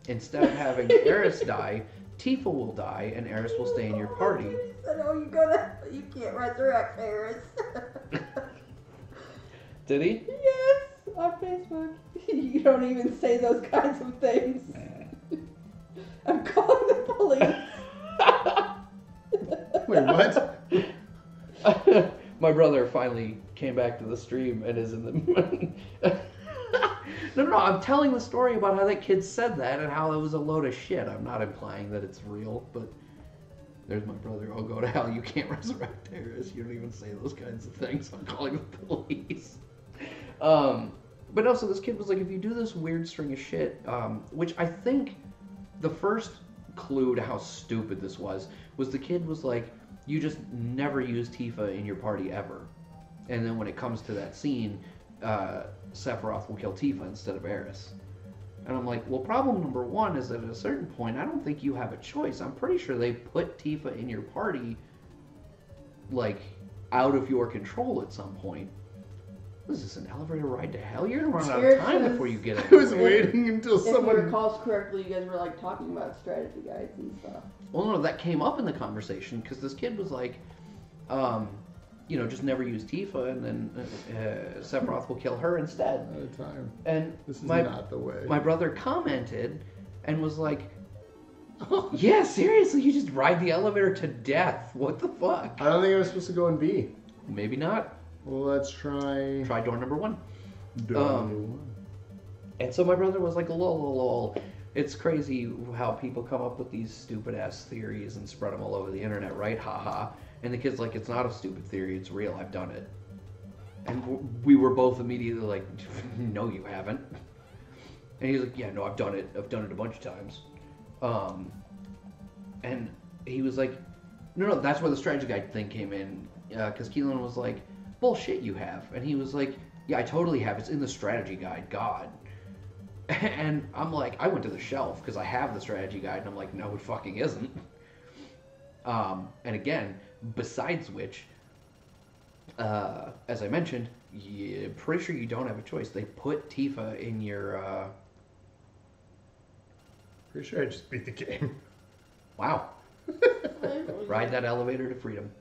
Speaker 2: instead of having Eris die, Tifa will die, and Eris will stay in your party.
Speaker 3: He said, "Oh, you can't resurrect Eris."
Speaker 2: Did he?
Speaker 3: Yes, on Facebook. You don't even say those kinds of things. I'm calling the police.
Speaker 1: Wait, what?
Speaker 2: My brother finally came back to the stream and is in the... No, I'm telling the story about how that kid said that and how it was a load of shit. I'm not implying that it's real, but there's my brother. Oh, go to hell. You can't resurrect Eris. You don't even say those kinds of things. I'm calling the police. But no, so this kid was like, if you do this weird string of shit, which I think the first clue to how stupid this was the kid was like, you just never use Tifa in your party ever. And then when it comes to that scene, Sephiroth will kill Tifa instead of Eris. And I'm like, well, problem number one is that at a certain point, I don't think you have a choice. I'm pretty sure they put Tifa in your party, like, out of your control at some point. What is this, an elevator ride to hell? You're gonna run out of time before you get it.
Speaker 1: I was waiting until someone...
Speaker 3: If he recalls correctly, you guys were like talking about strategy guides and stuff.
Speaker 2: Well, no, that came up in the conversation because this kid was like, just never use Tifa, and then Sephiroth will kill her instead.
Speaker 1: At a time.
Speaker 2: And
Speaker 1: this is not the way.
Speaker 2: My brother commented and was like, yeah, seriously, you just ride the elevator to death. What the fuck?
Speaker 1: I don't think I was supposed to go in B.
Speaker 2: Maybe not.
Speaker 1: Well, let's try...
Speaker 2: Try door number 1.
Speaker 1: Door number 1.
Speaker 2: And so my brother was like, lol. It's crazy how people come up with these stupid-ass theories and spread them all over the internet, right? Ha. And the kid's like, it's not a stupid theory, it's real, I've done it. And we were both immediately like, no, you haven't. And he's like, yeah, no, I've done it a bunch of times. And he was like, no, that's where the strategy guide thing came in. Because Keelan was like, bullshit, you have. And he was like, yeah, I totally have. It's in the strategy guide, God. And I'm like, I went to the shelf because I have the strategy guide. And I'm like, no, it fucking isn't. And again, besides which, as I mentioned, pretty sure you don't have a choice. They put Tifa in your...
Speaker 1: Pretty sure I just beat the game.
Speaker 2: Wow. Ride that elevator to freedom.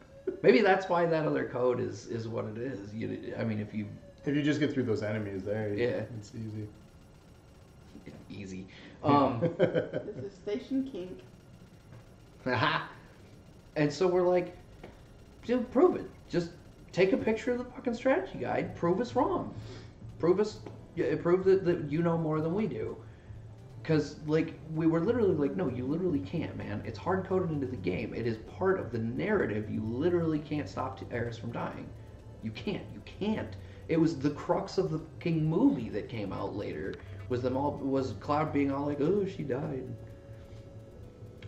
Speaker 2: Maybe that's why that other code is what it is. If you just get through those enemies there, yeah,
Speaker 1: it's easy.
Speaker 2: Easy.
Speaker 3: This is Station Kink.
Speaker 2: And so we're like, dude, prove it. Just take a picture of the fucking strategy guide. Prove us wrong. Prove that you know more than we do. Because, we were literally like, no, you literally can't, man. It's hard-coded into the game. It is part of the narrative. You literally can't stop Aerith from dying. You can't. It was the crux of the fucking movie that came out later. Was Cloud being all like, oh, she died.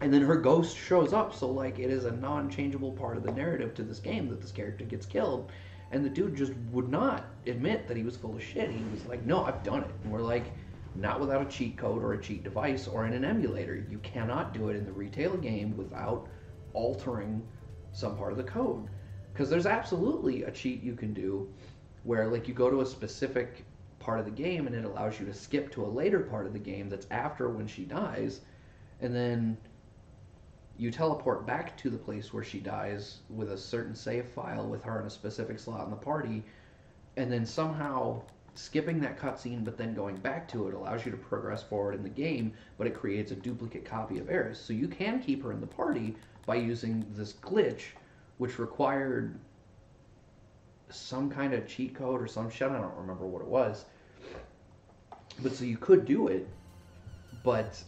Speaker 2: And then her ghost shows up, so, it is a non-changeable part of the narrative to this game that this character gets killed. And the dude just would not admit that he was full of shit. He was like, no, I've done it. And we're like... Not without a cheat code or a cheat device or in an emulator. You cannot do it in the retail game without altering some part of the code. Because there's absolutely a cheat you can do where you go to a specific part of the game and it allows you to skip to a later part of the game that's after when she dies, and then you teleport back to the place where she dies with a certain save file with her in a specific slot in the party, and then somehow... skipping that cutscene but then going back to it allows you to progress forward in the game, but it creates a duplicate copy of Aerith. So you can keep her in the party by using this glitch, which required some kind of cheat code or some shit. I don't remember what it was. But so you could do it, but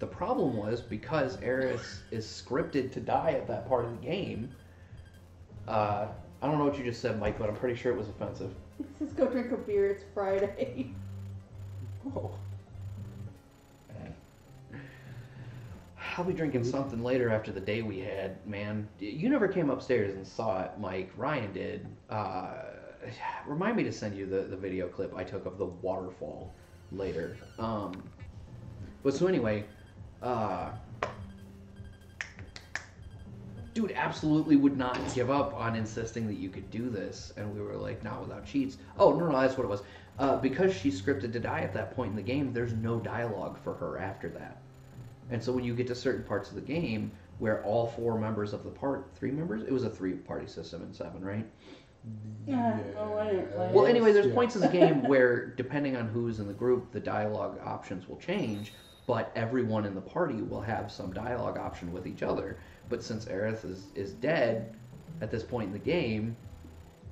Speaker 2: the problem was because Aerith is scripted to die at that part of the game. I don't know what you just said, Mike, but I'm pretty sure it was offensive.
Speaker 3: It says go drink a beer, it's Friday.
Speaker 2: Whoa. I'll be drinking something later after the day we had, man. You never came upstairs and saw it, Mike. Ryan did. Remind me to send you the video clip I took of the waterfall later. But so anyway, dude absolutely would not give up on insisting that you could do this, and we were like, not without cheats. Oh, no, that's what it was. Because she's scripted to die at that point in the game, there's no dialogue for her after that. And so when you get to certain parts of the game where all 4 members of the 3 members? It was a 3-party system in 7, right?
Speaker 3: Yeah.
Speaker 2: Well, anyway, there's points in the game where, depending on who's in the group, the dialogue options will change, but everyone in the party will have some dialogue option with each other. But since Aerith is dead at this point in the game,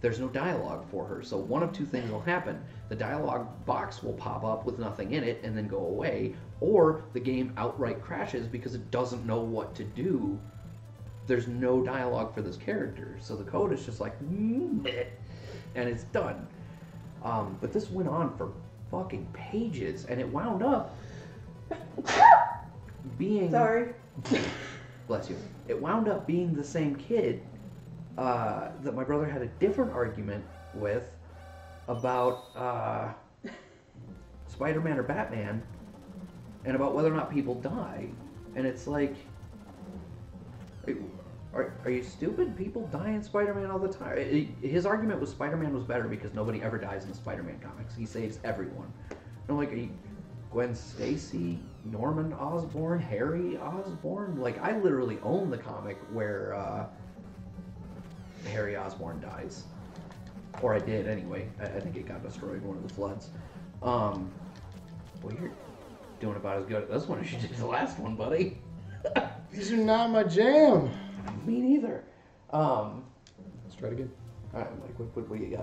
Speaker 2: there's no dialogue for her. So one of 2 things will happen. The dialogue box will pop up with nothing in it and then go away, or the game outright crashes because it doesn't know what to do. There's no dialogue for this character. So the code is just like, and it's done. But this went on for fucking pages, and it wound up being...
Speaker 3: Sorry.
Speaker 2: Bless you. It wound up being the same kid that my brother had a different argument with about Spider-Man or Batman, and about whether or not people die. And it's like, are you stupid? People die in Spider-Man all the time. His argument was Spider-Man was better because nobody ever dies in the Spider-Man comics. He saves everyone. And I'm like, Gwen Stacy, Norman Osborn, Harry Osborn. Like, I literally own the comic where Harry Osborn dies. Or I did anyway. I think it got destroyed in one of the floods. Well, you're doing about as good at this one as you did the last one, buddy.
Speaker 1: These are not my jam.
Speaker 2: Me neither.
Speaker 1: Let's try it again.
Speaker 2: All right, Mike, what do you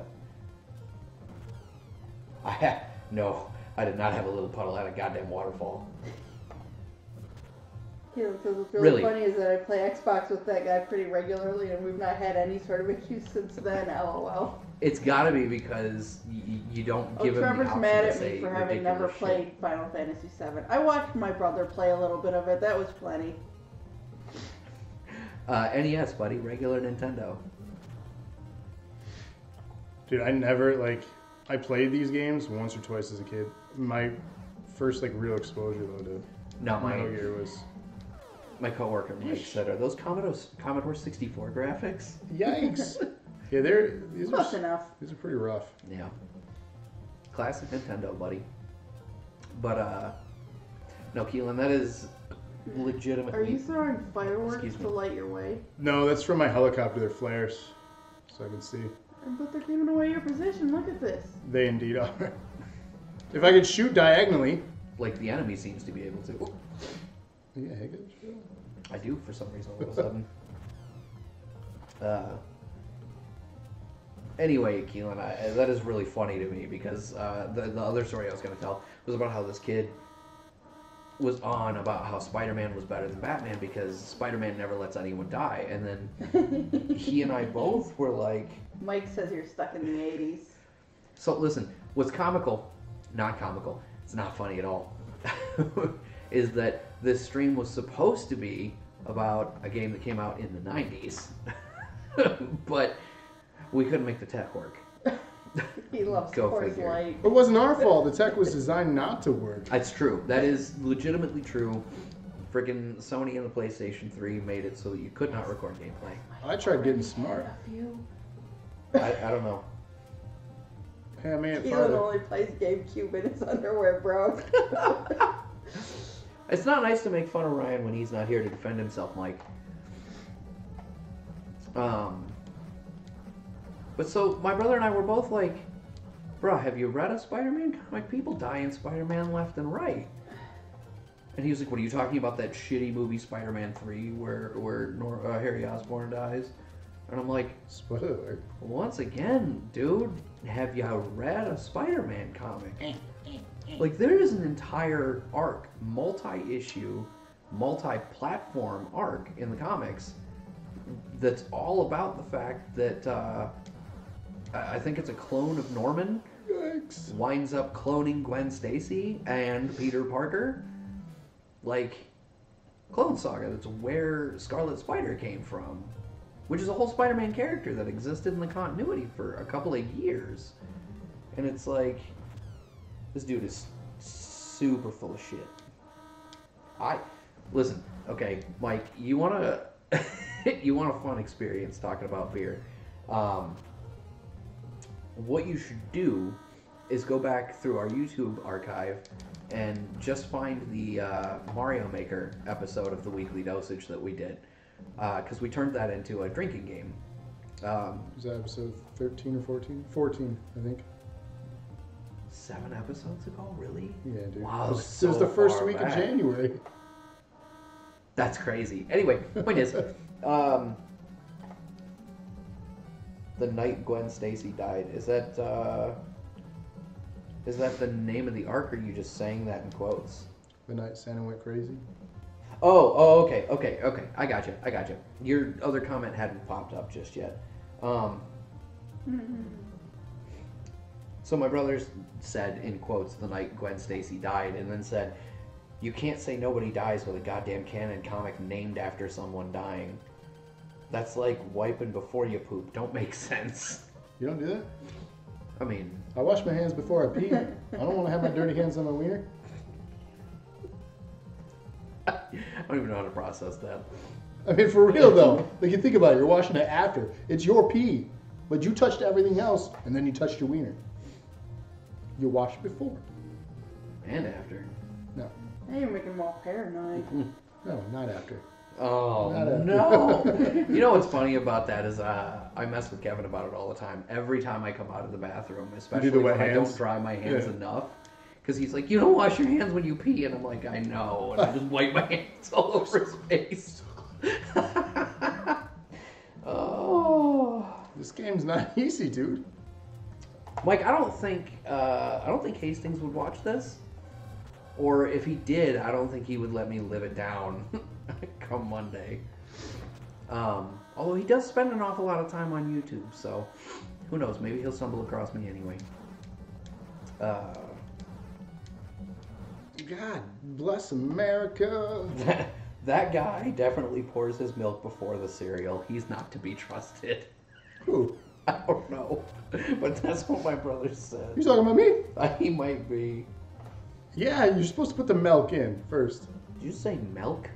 Speaker 2: got? No, I did not have a little puddle at a goddamn waterfall.
Speaker 3: Yeah, because what's really funny is that I play Xbox with that guy pretty regularly, and we've not had any sort of issues since then. LOL.
Speaker 2: It's got to be because you don't give him the option
Speaker 3: mad
Speaker 2: to
Speaker 3: at
Speaker 2: say
Speaker 3: me for having never played Final Fantasy VII. I watched my brother play a little bit of it. That was plenty.
Speaker 2: NES, buddy, regular Nintendo.
Speaker 1: Dude, I never I played these games once or twice as a kid. My first real exposure though to Metal Gear was.
Speaker 2: My coworker Mike said, "Are those Commodore 64 graphics?"
Speaker 1: Yikes! Yeah, these
Speaker 3: close enough.
Speaker 1: These are pretty rough.
Speaker 2: Yeah. Classic Nintendo, buddy. But no, Keelan, that is legitimately.
Speaker 3: Are you throwing fireworks to light your way?
Speaker 1: No, that's from my helicopter. They're flares, so I can see.
Speaker 3: But they're giving away your position. Look at this.
Speaker 1: They indeed are. If I could shoot diagonally,
Speaker 2: like the enemy seems to be able to.
Speaker 1: Yeah, hiccups.
Speaker 2: I do for some reason all of a sudden. Anyway, Keelan, that is really funny to me because the other story I was going to tell was about how this kid was on about how Spider-Man was better than Batman because Spider-Man never lets anyone die. And then he and I both were like...
Speaker 3: Mike says you're stuck in the 80s.
Speaker 2: So listen, what's comical, not comical, it's not funny at all, is that this stream was supposed to be about a game that came out in the 90s. But we couldn't make the tech work.
Speaker 3: He loves Coors Light.
Speaker 1: It wasn't our fault. The tech was designed not to work.
Speaker 2: That's true. That is legitimately true. Freaking Sony and the PlayStation 3 made it so that you could not record gameplay.
Speaker 1: I tried getting smart.
Speaker 2: I don't know.
Speaker 1: Hey, I made it
Speaker 3: Keelan only plays GameCube in his underwear, bro.
Speaker 2: It's not nice to make fun of Ryan when he's not here to defend himself, Mike. But so my brother and I were both like, "Bruh, have you read a Spider-Man comic? People die in Spider-Man left and right." And he was like, "What are you talking about? That shitty movie Spider-Man 3 where Harry Osborn dies?" And I'm like,
Speaker 1: spoiler alert.
Speaker 2: Once again, dude, have you read a Spider-Man comic? Like, there is an entire arc, multi-issue, multi-platform arc in the comics that's all about the fact that I think it's a clone of Norman.
Speaker 1: Yikes.
Speaker 2: Winds up cloning Gwen Stacy and Peter Parker. Like, Clone Saga, that's where Scarlet Spider came from. Which is a whole Spider-Man character that existed in the continuity for a couple of years. And it's like, this dude is super full of shit. Listen, okay, Mike, you want a fun experience talking about beer. What you should do is go back through our YouTube archive and just find the Mario Maker episode of the Weekly Dosage that we did. Because we turned that into a drinking game.
Speaker 1: Was that episode 13 or 14? 14, I think.
Speaker 2: 7 episodes ago? Really?
Speaker 1: Yeah, dude.
Speaker 2: Wow,
Speaker 1: it was the first week of January.
Speaker 2: That's crazy. Anyway, point is, the night Gwen Stacy died, is that the name of the arc, or are you just saying that in quotes?
Speaker 1: The night Santa went crazy?
Speaker 2: Oh, okay. I gotcha. Your other comment hadn't popped up just yet. So my brother said, in quotes, the night Gwen Stacy died, and then said, "You can't say nobody dies with a goddamn canon comic named after someone dying. That's like wiping before you poop. Don't make sense."
Speaker 1: You don't do that?
Speaker 2: I mean...
Speaker 1: I wash my hands before I pee. I don't want to have my dirty hands on my wiener.
Speaker 2: I don't even know how to process that.
Speaker 1: I mean, for real, though. Like, you think about it. You're washing it after. It's your pee. But you touched everything else, and then you touched your wiener. You wash it before.
Speaker 2: And after.
Speaker 1: No.
Speaker 3: Now you're making them all paranoid.
Speaker 1: No, not after.
Speaker 2: Oh, no. You know what's funny about that is I mess with Kevin about it all the time. Every time I come out of the bathroom, especially when I don't dry my hands enough. Because he's like, you don't wash your hands when you pee. And I'm like, I know. And I just wipe my hands all over his face. Oh.
Speaker 1: This game's not easy, dude.
Speaker 2: Mike, I don't think Hastings would watch this. Or if he did, I don't think he would let me live it down come Monday. Although he does spend an awful lot of time on YouTube, so who knows? Maybe he'll stumble across me anyway.
Speaker 1: God bless America.
Speaker 2: That guy definitely pours his milk before the cereal. He's not to be trusted.
Speaker 1: Who?
Speaker 2: I don't know, but that's what my brother said.
Speaker 1: You talking about me?
Speaker 2: He might be.
Speaker 1: Yeah, you're supposed to put the milk in first.
Speaker 2: Did you say milk?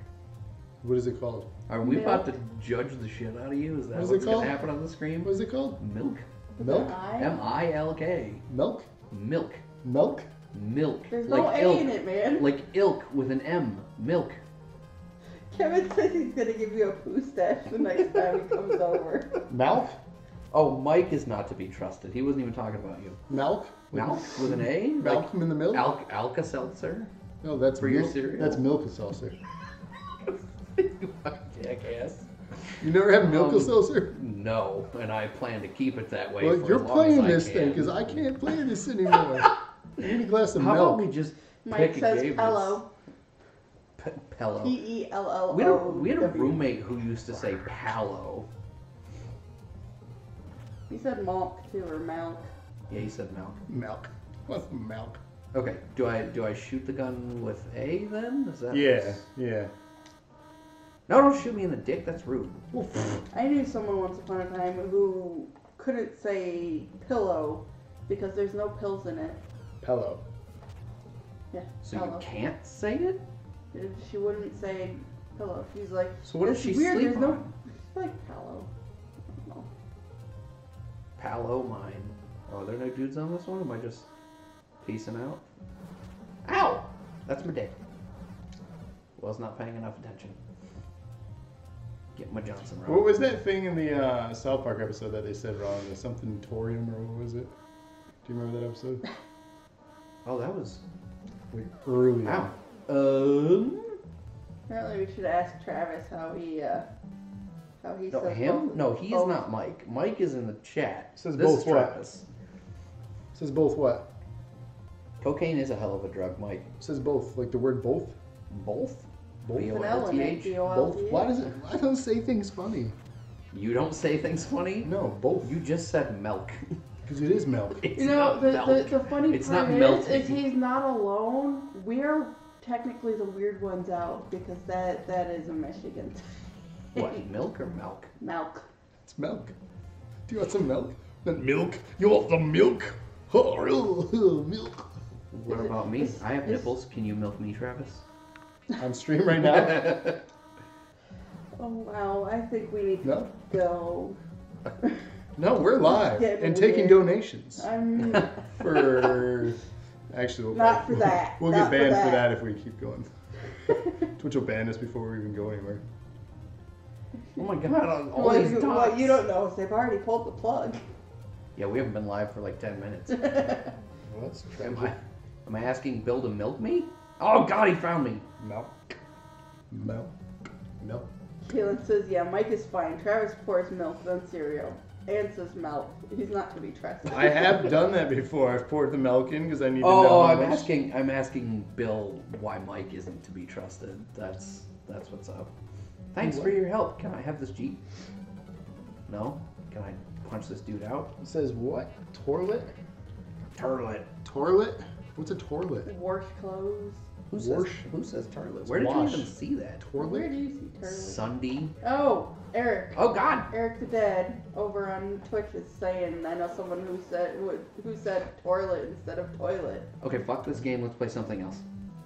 Speaker 1: What is it called?
Speaker 2: Are we about to judge the shit out of you? Is that what's going to happen on the screen?
Speaker 1: What is it called?
Speaker 2: Milk.
Speaker 1: Milk?
Speaker 2: M-I-L-K.
Speaker 1: Milk?
Speaker 2: Milk.
Speaker 1: Milk?
Speaker 2: Milk.
Speaker 3: There's
Speaker 2: like
Speaker 3: no A
Speaker 2: ilk.
Speaker 3: in it, man.
Speaker 2: Like ilk with an M. Milk.
Speaker 3: Kevin says he's going to give you a poo stash the next time he comes over.
Speaker 1: Milk?
Speaker 2: Oh, Mike is not to be trusted. He wasn't even talking about you.
Speaker 1: Milk?
Speaker 2: Milk with an A?
Speaker 1: Malcolm in the milk?
Speaker 2: Alka-Seltzer?
Speaker 1: No, that's
Speaker 2: for
Speaker 1: milk.
Speaker 2: Your cereal?
Speaker 1: That's Milk-a-Seltzer.
Speaker 2: You jackass.
Speaker 1: You never had Milk-a-Seltzer?
Speaker 2: No, and I plan to keep it that way.
Speaker 1: Well,
Speaker 2: for
Speaker 1: you're
Speaker 2: as long
Speaker 1: playing
Speaker 2: as I
Speaker 1: this
Speaker 2: can.
Speaker 1: thing because I can't play this anymore. I need a glass of
Speaker 2: How
Speaker 1: milk.
Speaker 2: about we just
Speaker 3: Mike
Speaker 2: pick
Speaker 3: says
Speaker 2: a game?
Speaker 3: Pello.
Speaker 2: Pello.
Speaker 3: P-E-L-L-O.
Speaker 2: We had a roommate who used to say Palo.
Speaker 3: He said milk too, or milk.
Speaker 2: Yeah, he said milk.
Speaker 1: Milk. What's milk?
Speaker 2: Okay, do I shoot the gun with A then? Is that
Speaker 1: Yeah.
Speaker 2: No, don't shoot me in the dick. That's rude.
Speaker 3: I knew someone once upon a time who couldn't say pillow because there's no pills in it.
Speaker 1: Pillow.
Speaker 3: Yeah.
Speaker 2: So
Speaker 3: pillow.
Speaker 2: you can't say it?
Speaker 3: She wouldn't say pillow. She's like,
Speaker 2: So what does
Speaker 3: "It's
Speaker 2: she
Speaker 3: weird.
Speaker 2: sleep
Speaker 3: There's no."
Speaker 2: on?
Speaker 3: She's like pillow. No.
Speaker 2: Palo mine. Oh, are there no dudes on this one? Am I just piecing out? Ow! That's my dick. Was not paying enough attention. Get my Johnson wrong.
Speaker 1: What was that thing in the South Park episode that they said wrong? Something Torium or what was it? Do you remember that episode?
Speaker 2: Oh, that was
Speaker 1: Like early.
Speaker 2: Ow.
Speaker 3: Apparently, we should ask Travis how he
Speaker 2: No,
Speaker 3: says
Speaker 2: him?
Speaker 3: both.
Speaker 2: No, he is
Speaker 3: both.
Speaker 2: not Mike. Mike is in the chat.
Speaker 1: Says
Speaker 2: this
Speaker 1: both
Speaker 2: is
Speaker 1: what?
Speaker 2: Travis.
Speaker 1: Says both what?
Speaker 2: Cocaine is a hell of a drug, Mike.
Speaker 1: Says both. Like the word both?
Speaker 2: Both?
Speaker 1: Both.
Speaker 3: With an L in it,
Speaker 1: Both.
Speaker 3: B-O-L-T-H.
Speaker 1: Why does it? I don't say things funny.
Speaker 2: You don't say things funny?
Speaker 1: No, both.
Speaker 2: You just said milk.
Speaker 1: Because it is milk.
Speaker 2: It's
Speaker 3: You know,
Speaker 2: not
Speaker 3: the
Speaker 2: milk.
Speaker 3: funny
Speaker 2: It's
Speaker 3: part
Speaker 2: not
Speaker 3: is
Speaker 2: melting.
Speaker 3: he's not alone. We're technically the weird ones out because that is a Michigan thing.
Speaker 2: What, milk or milk?
Speaker 3: Milk.
Speaker 1: It's milk. Do you want some milk? Then milk. You want the milk? Milk.
Speaker 2: What about me? I have nipples. Can you milk me, Travis?
Speaker 1: On stream right now?
Speaker 3: Oh wow, I think we need to go.
Speaker 1: No, we're live
Speaker 3: Getting
Speaker 1: and taking
Speaker 3: weird.
Speaker 1: donations
Speaker 3: I'm
Speaker 1: for. Actually,
Speaker 3: not for that.
Speaker 1: We'll
Speaker 3: Not
Speaker 1: get banned
Speaker 3: for
Speaker 1: for
Speaker 3: that.
Speaker 1: that if we keep going. Twitch will ban us before we even go anywhere.
Speaker 2: Oh my god, on all
Speaker 3: What
Speaker 2: these
Speaker 3: you,
Speaker 2: dots.
Speaker 3: what you don't know is they've already pulled the plug.
Speaker 2: Yeah, we haven't been live for like 10 minutes.
Speaker 1: Well, that's
Speaker 2: Am I asking Bill to milk me? Oh god, he found me.
Speaker 1: milk. Milk. Milk.
Speaker 3: Kaylin says, yeah, Mike is fine. Travis pours milk, then cereal. And says milk. He's not to be trusted.
Speaker 1: I have done that before. I've poured the milk in because I need to know how
Speaker 2: I'm
Speaker 1: much.
Speaker 2: asking Bill why Mike isn't to be trusted. That's what's up. Thanks for your help. Can I have this Jeep? No? Can I punch this dude out?
Speaker 1: It says what? Toilet?
Speaker 2: Turlet.
Speaker 1: Toilet? What's a toilet?
Speaker 3: Wash clothes.
Speaker 2: Who
Speaker 1: Wash.
Speaker 2: says turlet? Where did
Speaker 1: Wash.
Speaker 2: you even see that?
Speaker 3: Where
Speaker 1: Toilet?
Speaker 3: do you see turtles?
Speaker 2: Sunday.
Speaker 3: Oh, Eric.
Speaker 2: Oh god.
Speaker 3: Eric the Dead over on Twitch is saying, I know someone who said toilet instead of toilet.
Speaker 2: Okay, fuck this game. Let's play something else.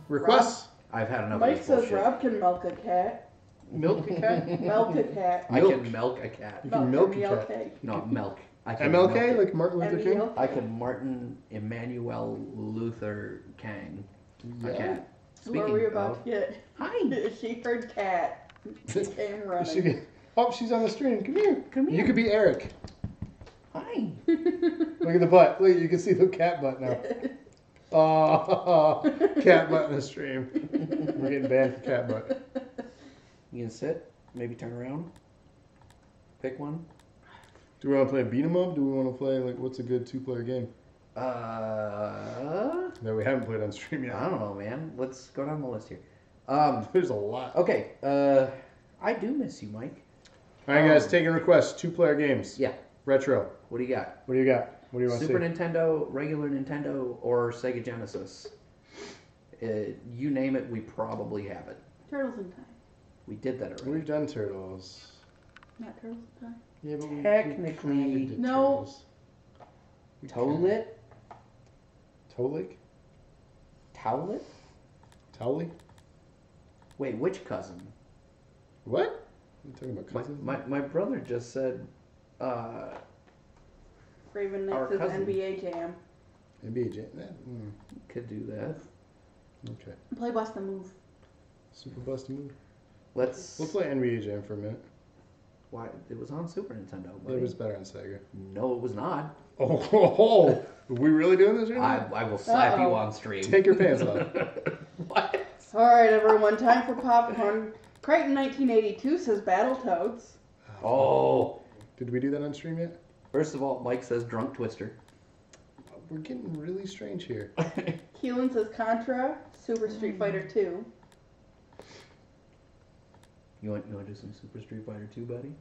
Speaker 1: Requests?
Speaker 2: I've had enough
Speaker 3: Mike
Speaker 2: of this
Speaker 3: says
Speaker 2: bullshit.
Speaker 3: Rob can milk a cat.
Speaker 1: Milk a cat?
Speaker 3: Milk a cat.
Speaker 2: I
Speaker 1: Milk.
Speaker 2: can milk a cat.
Speaker 1: You can milk a cat.
Speaker 3: M-E-L-K.
Speaker 2: No, milk. I can milk
Speaker 1: MLK?
Speaker 2: it.
Speaker 1: Like Martin Luther King?
Speaker 3: M-E-L-K.
Speaker 2: I can Martin Emmanuel Luther King. A
Speaker 1: Yeah.
Speaker 2: cat.
Speaker 3: What are we about to get?
Speaker 2: Hi.
Speaker 3: She heard cat. Came running.
Speaker 1: Oh, she's on the stream. Come here.
Speaker 2: Come here.
Speaker 1: You could be Eric.
Speaker 2: Hi.
Speaker 1: Look at the butt. Look, you can see the cat butt now. Oh, cat butt in the stream. We're getting banned for cat butt.
Speaker 2: You can sit, maybe turn around, pick one.
Speaker 1: Do we want to play a beat 'em up? Do we want to play, like, what's a good 2-player game? That we haven't played on stream yet.
Speaker 2: I don't know, man. Let's go down the list here.
Speaker 1: There's a lot.
Speaker 2: Okay. I do miss you, Mike.
Speaker 1: All right, guys, taking requests. 2-player games.
Speaker 2: Yeah.
Speaker 1: Retro.
Speaker 2: What do you got?
Speaker 1: What do you got? What do you want to see?
Speaker 2: Super Nintendo, regular Nintendo, or Sega Genesis? You name it, we probably have it.
Speaker 3: Turtles in Time.
Speaker 2: We did that already.
Speaker 1: We've done Turtles.
Speaker 3: Not Turtles in Time.
Speaker 1: Yeah, but
Speaker 2: Technically,
Speaker 1: did
Speaker 3: no.
Speaker 1: Turtles.
Speaker 2: Toilet?
Speaker 1: Tolik?
Speaker 2: Towlet?
Speaker 1: Towley?
Speaker 2: Wait, which cousin?
Speaker 1: What? You talking about cousins?
Speaker 2: My brother just said,
Speaker 3: Raven
Speaker 2: Our
Speaker 3: Nexus
Speaker 2: cousin.
Speaker 3: NBA Jam.
Speaker 1: NBA Jam.
Speaker 2: could do that.
Speaker 1: Okay.
Speaker 3: Play Bust a Move.
Speaker 1: Super Busty Move.
Speaker 2: We'll
Speaker 1: play NBA Jam for a minute.
Speaker 2: Why? It was on Super Nintendo. Buddy.
Speaker 1: It was better on Sega.
Speaker 2: No, it was not.
Speaker 1: Oh, are we really doing this right now?
Speaker 2: I will slap you on stream.
Speaker 1: Take your pants off.
Speaker 2: What?
Speaker 3: All right, everyone, time for popcorn. Crichton 1982 says Battletoads.
Speaker 2: Oh.
Speaker 1: Did we do that on stream yet?
Speaker 2: First of all, Mike says Drunk Twister.
Speaker 1: We're getting really strange here.
Speaker 3: Keelan says Contra, Super Street Fighter 2.
Speaker 2: You want to do some Super Street Fighter 2, buddy?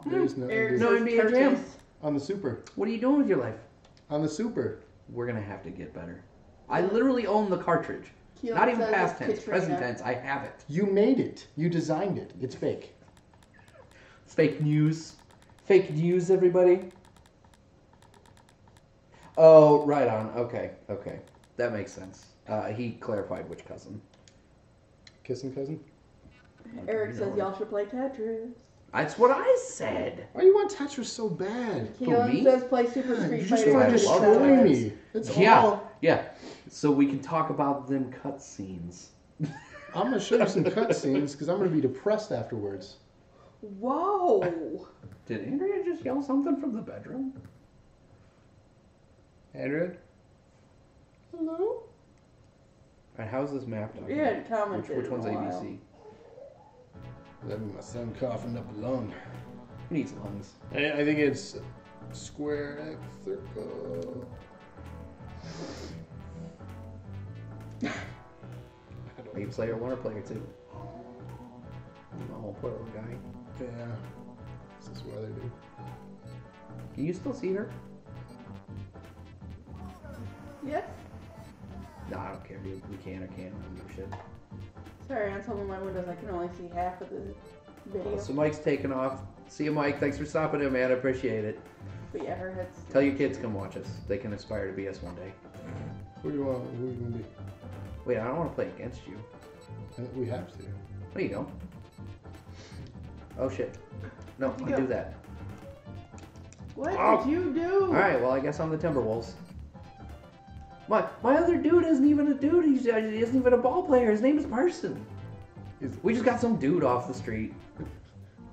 Speaker 1: There's no
Speaker 3: Eric
Speaker 2: No
Speaker 3: says
Speaker 2: NBA Jam.
Speaker 3: Turtles.
Speaker 1: on the Super.
Speaker 2: What are you doing with your life?
Speaker 1: On the Super.
Speaker 2: We're gonna have to get better. I literally own the cartridge.
Speaker 3: Keelan
Speaker 2: Not even
Speaker 3: says
Speaker 2: past tense,
Speaker 3: Katrina.
Speaker 2: present tense. I have it.
Speaker 1: You made it. You designed it. It's fake.
Speaker 2: Fake news. Fake news, everybody. Oh, right on. Okay. That makes sense. He clarified which cousin.
Speaker 1: Kissing cousin?
Speaker 3: Eric says y'all should play Tetris.
Speaker 2: That's what I said.
Speaker 1: Why do you want Tetris so bad?
Speaker 3: Keelan
Speaker 2: me?
Speaker 3: says play Super
Speaker 1: You
Speaker 3: Street
Speaker 1: just
Speaker 3: Fighter
Speaker 1: want to
Speaker 3: 2.
Speaker 1: destroy me. That's all.
Speaker 2: Yeah. So we can talk about them cutscenes.
Speaker 1: I'm going to show you some cutscenes because I'm going to be depressed afterwards.
Speaker 3: Whoa!
Speaker 2: Did Andrea just yell something from the bedroom?
Speaker 1: Andrea?
Speaker 3: Hello?
Speaker 2: All right, how's this map?
Speaker 3: We hadn't commented
Speaker 2: Which one's
Speaker 3: in a while.
Speaker 2: ABC?
Speaker 1: That'd be my son coughing up a lung.
Speaker 2: He needs lungs.
Speaker 1: I think it's square, X, circle.
Speaker 2: Are you player 1 or player 2? Oh, poor little guy.
Speaker 1: Yeah. This is weather, dude.
Speaker 2: Can you still see her?
Speaker 3: Yes?
Speaker 2: No, I don't care. We can or can't. I don't give a shit.
Speaker 3: Sorry, on some of my windows I can only see half of the video.
Speaker 2: So Mike's taking off. See you, Mike. Thanks for stopping in, man. I appreciate it.
Speaker 3: But yeah, her head's...
Speaker 2: Tell your kids come watch us. They can aspire to be us one day.
Speaker 1: Who do you want? Who are you going to be?
Speaker 2: Wait, I don't want to play against you.
Speaker 1: We have to.
Speaker 2: No, you don't. Oh, shit. No,
Speaker 3: You
Speaker 2: don't
Speaker 3: go.
Speaker 2: do that.
Speaker 3: What
Speaker 1: Oh.
Speaker 3: did you do?
Speaker 2: Alright, well, I guess I'm the Timberwolves. My other dude isn't even a dude. He isn't even a ball player. His name is Person. We just got some dude off the street.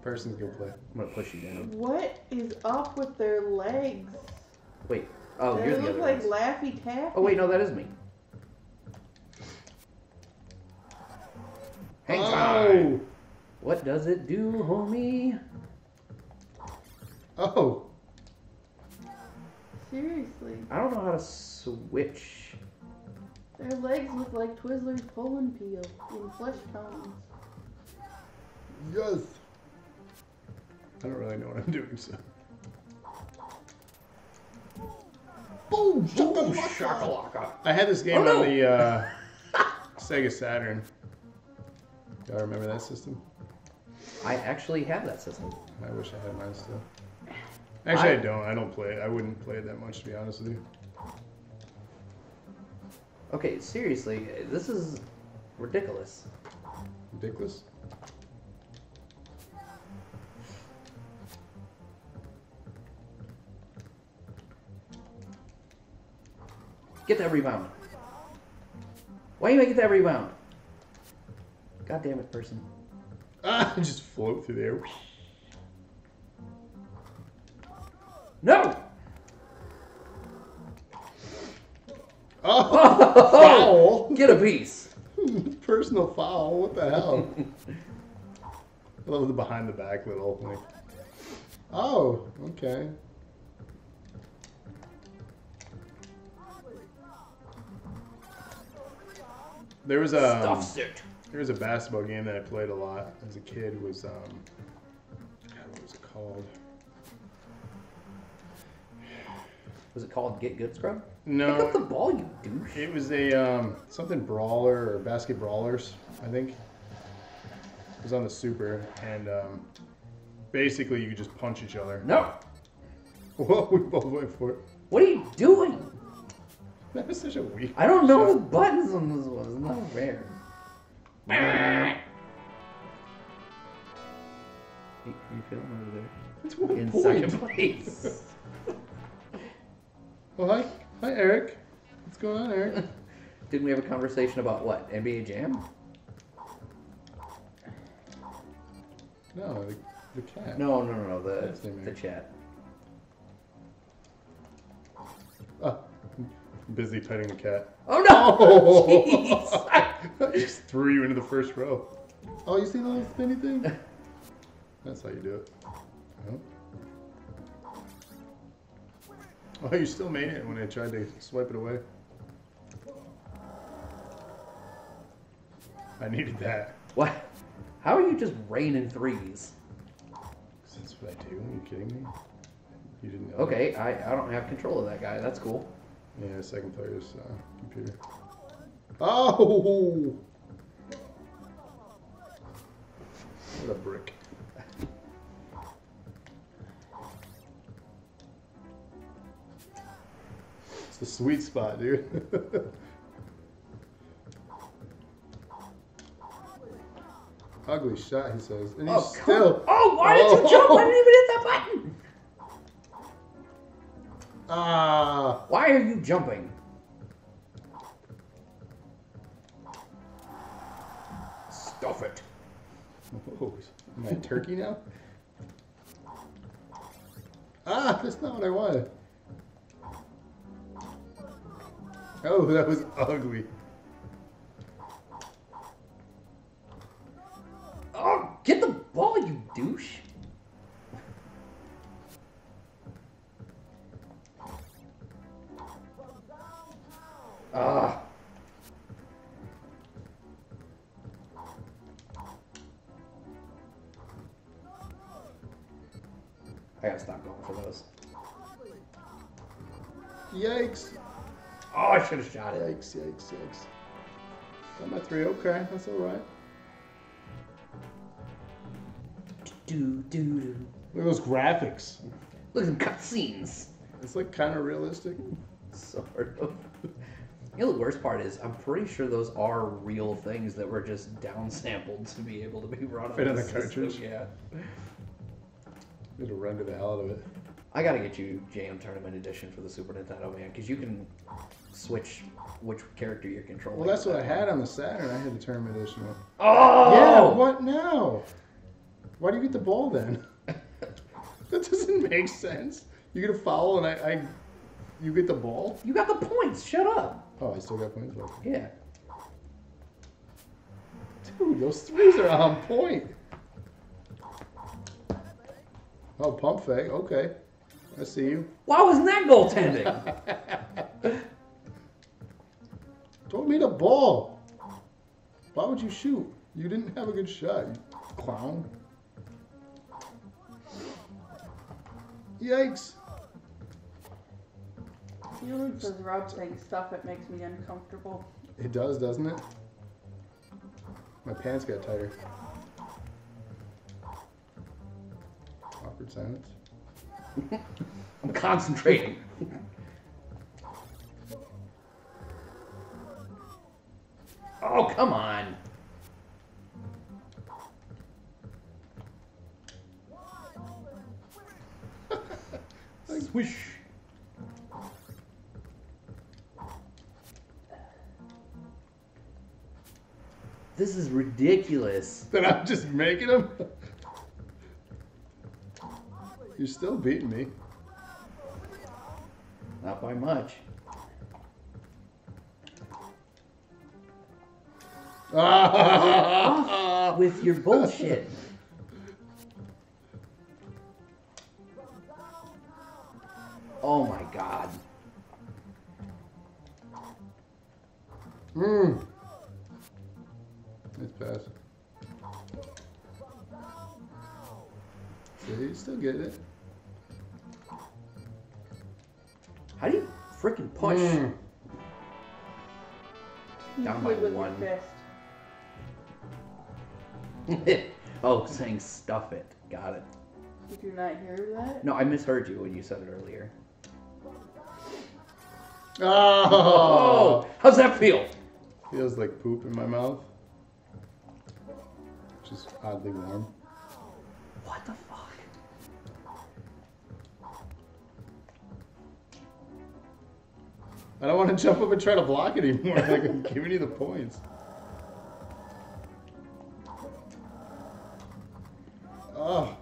Speaker 1: Person's going to play.
Speaker 2: I'm going to push you down.
Speaker 3: What is up with their legs?
Speaker 2: Wait. Oh,
Speaker 3: They
Speaker 2: you're the
Speaker 3: look
Speaker 2: other
Speaker 3: like
Speaker 2: ones.
Speaker 3: Laffy Taffy.
Speaker 2: Oh, wait, no, that is me. Hang time. What does it do, homie?
Speaker 1: Oh.
Speaker 3: Seriously.
Speaker 2: I don't know how to switch.
Speaker 3: Their legs look like Twizzlers pull and peel in flesh tones.
Speaker 1: Yes. I don't really know what I'm doing, so. Boom!
Speaker 2: Shakalaka.
Speaker 1: I had this game
Speaker 2: Oh, no.
Speaker 1: on the Sega Saturn. Y'all remember that system?
Speaker 2: I actually have that system.
Speaker 1: I wish I had mine still. Actually, I don't. I don't play it. I wouldn't play it that much, to be honest with you.
Speaker 2: Okay, seriously, this is ridiculous.
Speaker 1: Ridiculous?
Speaker 2: Get that rebound. Why do you make it that rebound? God damn it, person.
Speaker 1: Ah, just float through there.
Speaker 2: No!
Speaker 1: Oh, foul!
Speaker 2: Get a piece.
Speaker 1: Personal foul. What the hell? I love the behind the back little like. Oh, okay. There was a basketball game that I played a lot as a kid. It was God, what was it called?
Speaker 2: Was it called Get Good Scrub?
Speaker 1: No.
Speaker 2: Pick up the ball, you douche.
Speaker 1: It was a something brawler or basket brawlers, I think. It was on the Super, and basically you could just punch each other.
Speaker 2: No.
Speaker 1: Whoa, we both went for it.
Speaker 2: What are you doing?
Speaker 1: That was such a weak.
Speaker 2: I don't know the buttons on this one. It's not fair. Hey, how you feeling over there?
Speaker 1: That's 1
Speaker 2: In
Speaker 1: point.
Speaker 2: second place.
Speaker 1: Well, hi, Eric. What's going on, Eric?
Speaker 2: Didn't we have a conversation about what? NBA Jam?
Speaker 1: No, the cat.
Speaker 2: No, the chat.
Speaker 1: Oh, busy petting the cat.
Speaker 2: Oh no!
Speaker 1: Oh! I just threw you into the first row. Oh, you see the little spinny thing? That's how you do it. Oh, you still made it when I tried to swipe it away. I needed that.
Speaker 2: What? How are you just raining threes?
Speaker 1: That's what I do. Are you kidding me? You didn't know.
Speaker 2: Okay, I don't have control of that guy. That's cool.
Speaker 1: Yeah, second player's computer. Oh! What a brick. It's the sweet spot, dude. Ugly shot, he says. And he's still.
Speaker 2: Oh, why did you jump? I didn't even hit that button.
Speaker 1: Ah.
Speaker 2: Why are you jumping? Stuff it.
Speaker 1: Oh, am I a turkey now? Ah, that's not what I wanted. Oh, that was ugly.
Speaker 2: Oh, get the ball, you douche. Ah. I gotta stop going for those.
Speaker 1: Yikes.
Speaker 2: Oh, I should have shot it.
Speaker 1: Yikes, yikes, yikes. Got my 3, okay, that's alright. Look at those graphics.
Speaker 2: Look at some cutscenes.
Speaker 1: It's like kind of realistic.
Speaker 2: Sort of. You know, the worst part is, I'm pretty sure those are real things that were just downsampled to be able to be run
Speaker 1: Fit
Speaker 2: on
Speaker 1: on
Speaker 2: the
Speaker 1: the cartridge?
Speaker 2: system. Yeah.
Speaker 1: It'll render the hell out of it.
Speaker 2: I gotta get you Jam Tournament Edition for the Super Nintendo, man, because you can switch which character you're controlling.
Speaker 1: Well, that's what I had on the Saturn. I had the Tournament Edition.
Speaker 2: Oh!
Speaker 1: Yeah, what now? Why do you get the ball then? That doesn't make sense. You get a foul and you get the ball?
Speaker 2: You got the points. Shut up.
Speaker 1: Oh, I still got points left.
Speaker 2: Yeah.
Speaker 1: Dude, those threes are on point. Oh, pump fake. Okay. I see you.
Speaker 2: Why wasn't that goaltending?
Speaker 1: Don't mean a ball. Why would you shoot? You didn't have a good shot, you clown. Yikes.
Speaker 3: You know, this rub thing stuff, it makes me uncomfortable.
Speaker 1: It does, doesn't it? My pants got tighter. Awkward silence.
Speaker 2: I'm concentrating. Oh, come on. Swish. This is ridiculous.
Speaker 1: That I'm just making them? You're still beating me.
Speaker 2: Not by much. Off with your bullshit. Oh my god.
Speaker 1: Mmm. Nice pass. See, you still get it.
Speaker 2: How do you freaking push? Down by one. Oh, saying stuff it. Got it.
Speaker 3: Did you not hear that?
Speaker 2: No, I misheard you when you said it earlier.
Speaker 1: Oh!
Speaker 2: How's that feel?
Speaker 1: Feels like poop in my mouth. Which is oddly warm.
Speaker 2: What the fuck?
Speaker 1: I don't want to jump up and try to block it anymore. Like, I'm giving you the points. Oh.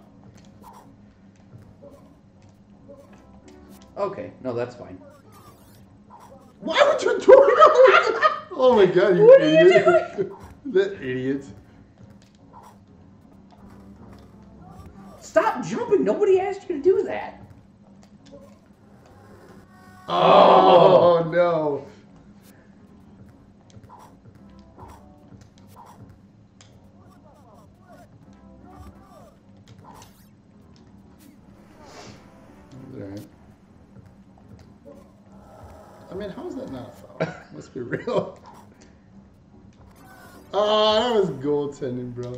Speaker 2: Okay, no, that's fine.
Speaker 1: Why would you do it? Oh my god, you
Speaker 2: what
Speaker 1: idiot.
Speaker 2: Are you doing?
Speaker 1: That idiot.
Speaker 2: Stop jumping. Nobody asked you to do that.
Speaker 1: Oh, no. Alright. I mean, how is that not a foul? Let's be real. Oh, that was goaltending, bro.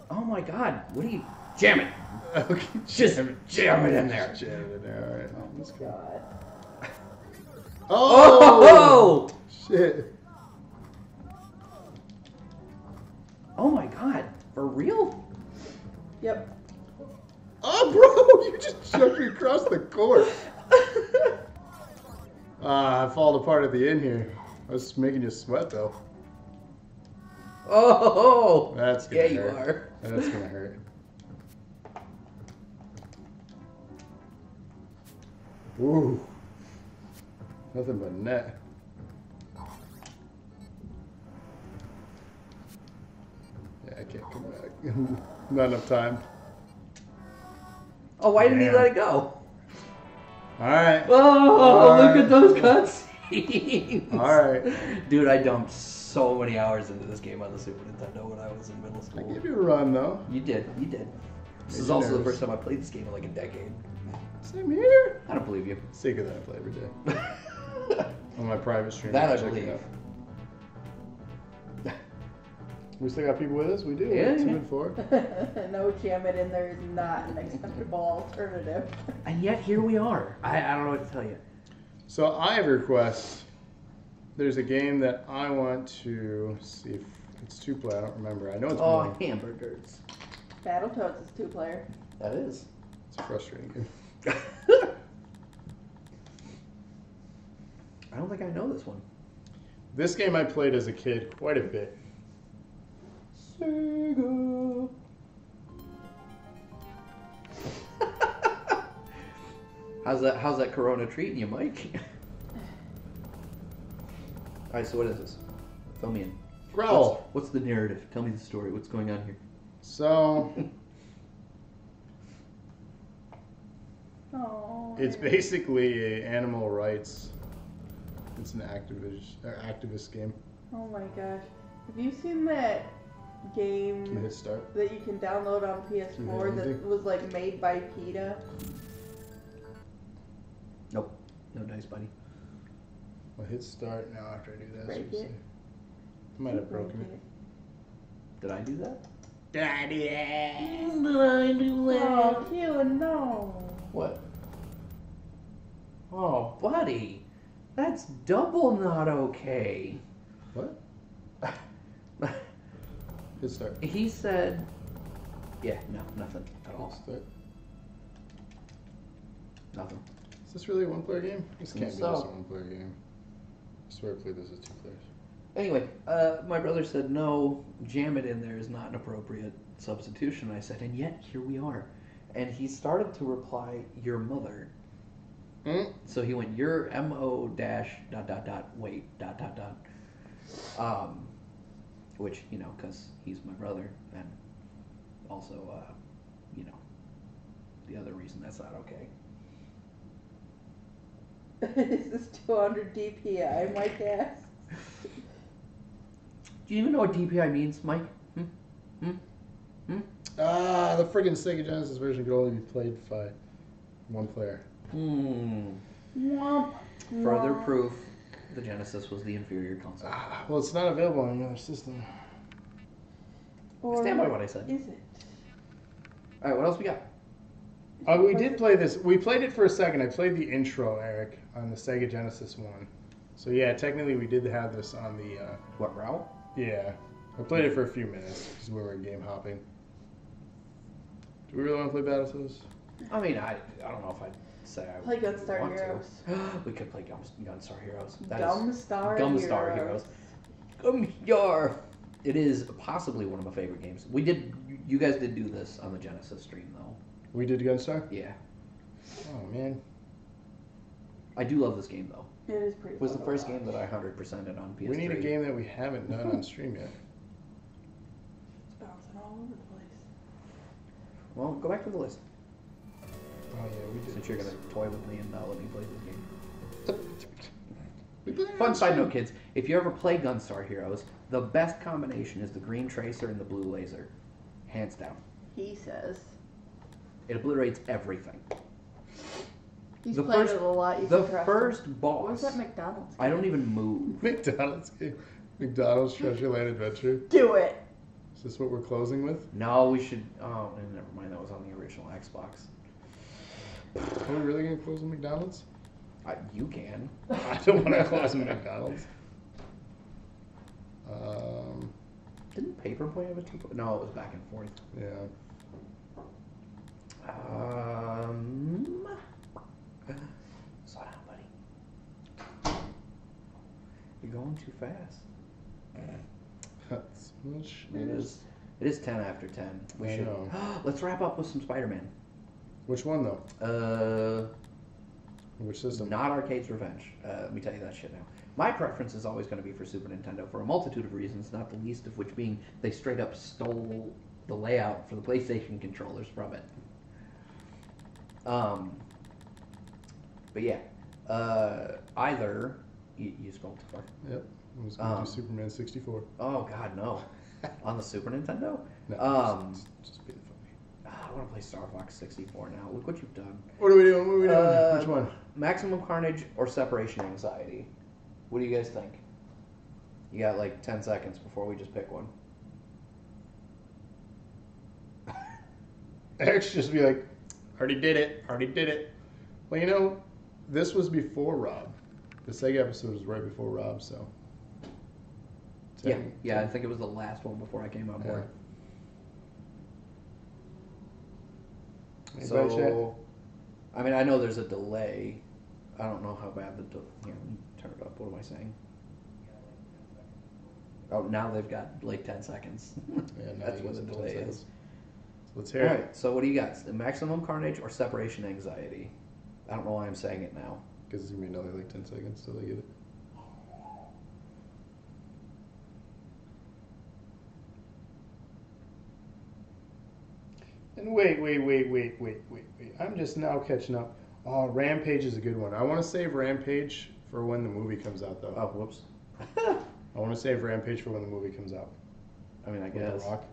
Speaker 2: Oh my god. What are you... Jam it.
Speaker 1: Okay,
Speaker 2: Just jam it in there.
Speaker 1: Jam it in there, alright. Let's go.
Speaker 3: God.
Speaker 1: Oh! Shit.
Speaker 2: Oh my god. For real?
Speaker 3: Yep.
Speaker 1: Oh, bro! You just jumped across the court. I fall apart at the end here. I was making you sweat, though.
Speaker 2: Oh!
Speaker 1: That's gonna
Speaker 2: yeah,
Speaker 1: hurt.
Speaker 2: you are.
Speaker 1: That's gonna hurt. Ooh. Nothing but net. Yeah, I can't come back. Not enough time.
Speaker 2: Oh, why didn't he let it go?
Speaker 1: Alright.
Speaker 2: Oh, look at those cutscenes.
Speaker 1: Alright.
Speaker 2: Dude, I dumped so many hours into this game on the Super Nintendo when I was in middle
Speaker 1: I
Speaker 2: school.
Speaker 1: gave you a run, though.
Speaker 2: You did. You did. This
Speaker 1: Made
Speaker 2: is
Speaker 1: you
Speaker 2: also the
Speaker 1: nervous.
Speaker 2: first time I played this game in like a decade.
Speaker 1: Same here.
Speaker 2: I don't believe you.
Speaker 1: Sicker than I play every day. On my private stream.
Speaker 2: That I
Speaker 1: Check it
Speaker 2: believe.
Speaker 1: out. We still got people with us? We do.
Speaker 2: Yeah,
Speaker 1: 2
Speaker 2: yeah.
Speaker 1: and 4.
Speaker 3: No, jam it in there is not an acceptable alternative.
Speaker 2: And yet here we are. I don't know what to tell you.
Speaker 1: So I have a request. There's a game that I want to see if it's 2-player. I don't remember. I know it's
Speaker 2: Oh,
Speaker 1: one.
Speaker 2: hamburgers.
Speaker 3: Battletoads is 2-player.
Speaker 2: That is.
Speaker 1: It's a frustrating game.
Speaker 2: I don't think I know this one.
Speaker 1: This game I played as a kid quite a bit. Sega.
Speaker 2: How's that Corona treating you, Mike? All right, so what is this? Fill me in.
Speaker 1: Growl.
Speaker 2: What's the narrative? Tell me the story. What's going on here?
Speaker 1: So
Speaker 3: Oh.
Speaker 1: it's basically a animal rights. It's an activist game.
Speaker 3: Oh my gosh. Have you seen that
Speaker 1: Can you
Speaker 3: game
Speaker 1: hit start?
Speaker 3: that you can download on PS4 that
Speaker 1: anything?
Speaker 3: was like made by PETA?
Speaker 2: Nope. No dice, buddy.
Speaker 1: I'll hit start now after I do that.
Speaker 3: Break
Speaker 1: so
Speaker 3: it.
Speaker 1: I might have broken it.
Speaker 2: Did I do that?
Speaker 1: Did I do that?
Speaker 2: Did I do
Speaker 3: Oh, cute, no.
Speaker 2: What? Oh, buddy. That's double not okay.
Speaker 1: What? Hit start.
Speaker 2: He said... Yeah, no, nothing at all.
Speaker 1: Hit start.
Speaker 2: Nothing.
Speaker 1: Is this really a 1-player game? This can't be
Speaker 2: So.
Speaker 1: just a 1-player game. I swear I played this as 2 players.
Speaker 2: Anyway, my brother said, no, jam it in there is not an appropriate substitution. I said, and yet here we are. And he started to reply, your mother. So he went, your MO dash ... wait ... which, you know, because he's my brother, and also, you know, the other reason that's not okay.
Speaker 3: This is 200 DPI, Mike asks.
Speaker 2: Do you even know what DPI means, Mike?
Speaker 1: The friggin' Sega Genesis version could only be played by one player.
Speaker 2: Further proof the Genesis was the inferior console.
Speaker 1: Well, it's not available on another system.
Speaker 3: Or
Speaker 2: stand by what I said.
Speaker 3: Is it?
Speaker 2: Alright, what else we got?
Speaker 1: We did play this. We played it for a second. I played the intro, Eric, on the Sega Genesis one. So yeah, technically we did have this on the...
Speaker 2: What route?
Speaker 1: Yeah. I played it for a few minutes because we were game hopping. Do we really want to play Battletoads?
Speaker 2: I mean, I don't know if I'd say I
Speaker 3: play Gunstar
Speaker 2: want
Speaker 3: Heroes.
Speaker 2: To. We could play Gunstar Heroes.
Speaker 3: Gunstar
Speaker 2: Heroes. Gunstar. It is possibly one of my favorite games. You guys did do this on the Genesis stream, though.
Speaker 1: We did Gunstar?
Speaker 2: Yeah.
Speaker 1: Oh, man.
Speaker 2: I do love this game, though.
Speaker 3: It is pretty.
Speaker 2: It was the first game that I 100%ed on PS3.
Speaker 1: We need a game that we haven't done on stream yet.
Speaker 3: It's bouncing all over the place.
Speaker 2: Well, go back to the list.
Speaker 1: Oh, yeah, we did.
Speaker 2: Since you're going to toy with me and not let me play this game.
Speaker 1: Fun
Speaker 2: Fun side note, kids. If you ever play Gunstar Heroes, the best combination is the green tracer and the blue laser. Hands down.
Speaker 3: He says.
Speaker 2: It obliterates everything.
Speaker 3: He's played it a lot. You
Speaker 2: The
Speaker 3: can trust
Speaker 2: first
Speaker 3: him.
Speaker 2: boss.
Speaker 3: What was that McDonald's game?
Speaker 2: I don't even move.
Speaker 1: McDonald's game. McDonald's Treasure Land Adventure.
Speaker 3: Do it.
Speaker 1: Is this what we're closing with?
Speaker 2: No, we should... Oh, never mind. That was on the original Xbox.
Speaker 1: Are we really going to close with McDonald's?
Speaker 2: You can.
Speaker 1: I don't want to close with McDonald's.
Speaker 2: Didn't Paperboy have a 2? No, it was back and forth.
Speaker 1: Yeah.
Speaker 2: Slow down, buddy. You're going too fast.
Speaker 1: That's much.
Speaker 2: It is 10 after 10. We should.
Speaker 1: Know.
Speaker 2: Let's wrap up with some Spider-Man.
Speaker 1: Which one though? Which system?
Speaker 2: Not Arcade's Revenge. Let me tell you that shit now. My preference is always going to be for Super Nintendo for a multitude of reasons, not the least of which being they straight up stole the layout for the PlayStation controllers from it. But yeah, either you scrolled too far.
Speaker 1: Yep, I was going to do Superman 64.
Speaker 2: Oh God, no! On the Super Nintendo?
Speaker 1: No, just being funny.
Speaker 2: I want to play Star Fox 64 now. Look what you've done.
Speaker 1: What are we doing? Which one?
Speaker 2: Maximum Carnage or Separation Anxiety? What do you guys think? You got like 10 seconds before we just pick one.
Speaker 1: Eric's just be like, already did it. Well, you know, this was before Rob. The Sega episode was right before Rob, so.
Speaker 2: Yeah, I think it was the last one before I came on board.
Speaker 1: Yeah.
Speaker 2: So, I mean, I know there's a delay. I don't know how bad the here, let me turn it up. What am I saying? Oh, now they've got like 10 seconds.
Speaker 1: Yeah,
Speaker 2: that's what the delay is.
Speaker 1: So let's hear it.
Speaker 2: All right, so what do you got? Maximum Carnage or Separation Anxiety? I don't know why I'm saying it now.
Speaker 1: Because it's going to be another like 10 seconds till they get it. And wait. I'm just now catching up. Oh, Rampage is a good one. I want to save Rampage for when the movie comes out, though.
Speaker 2: Oh, whoops.
Speaker 1: I want to save Rampage for when the movie comes out.
Speaker 2: I mean, I
Speaker 1: With
Speaker 2: guess.
Speaker 1: The Rock.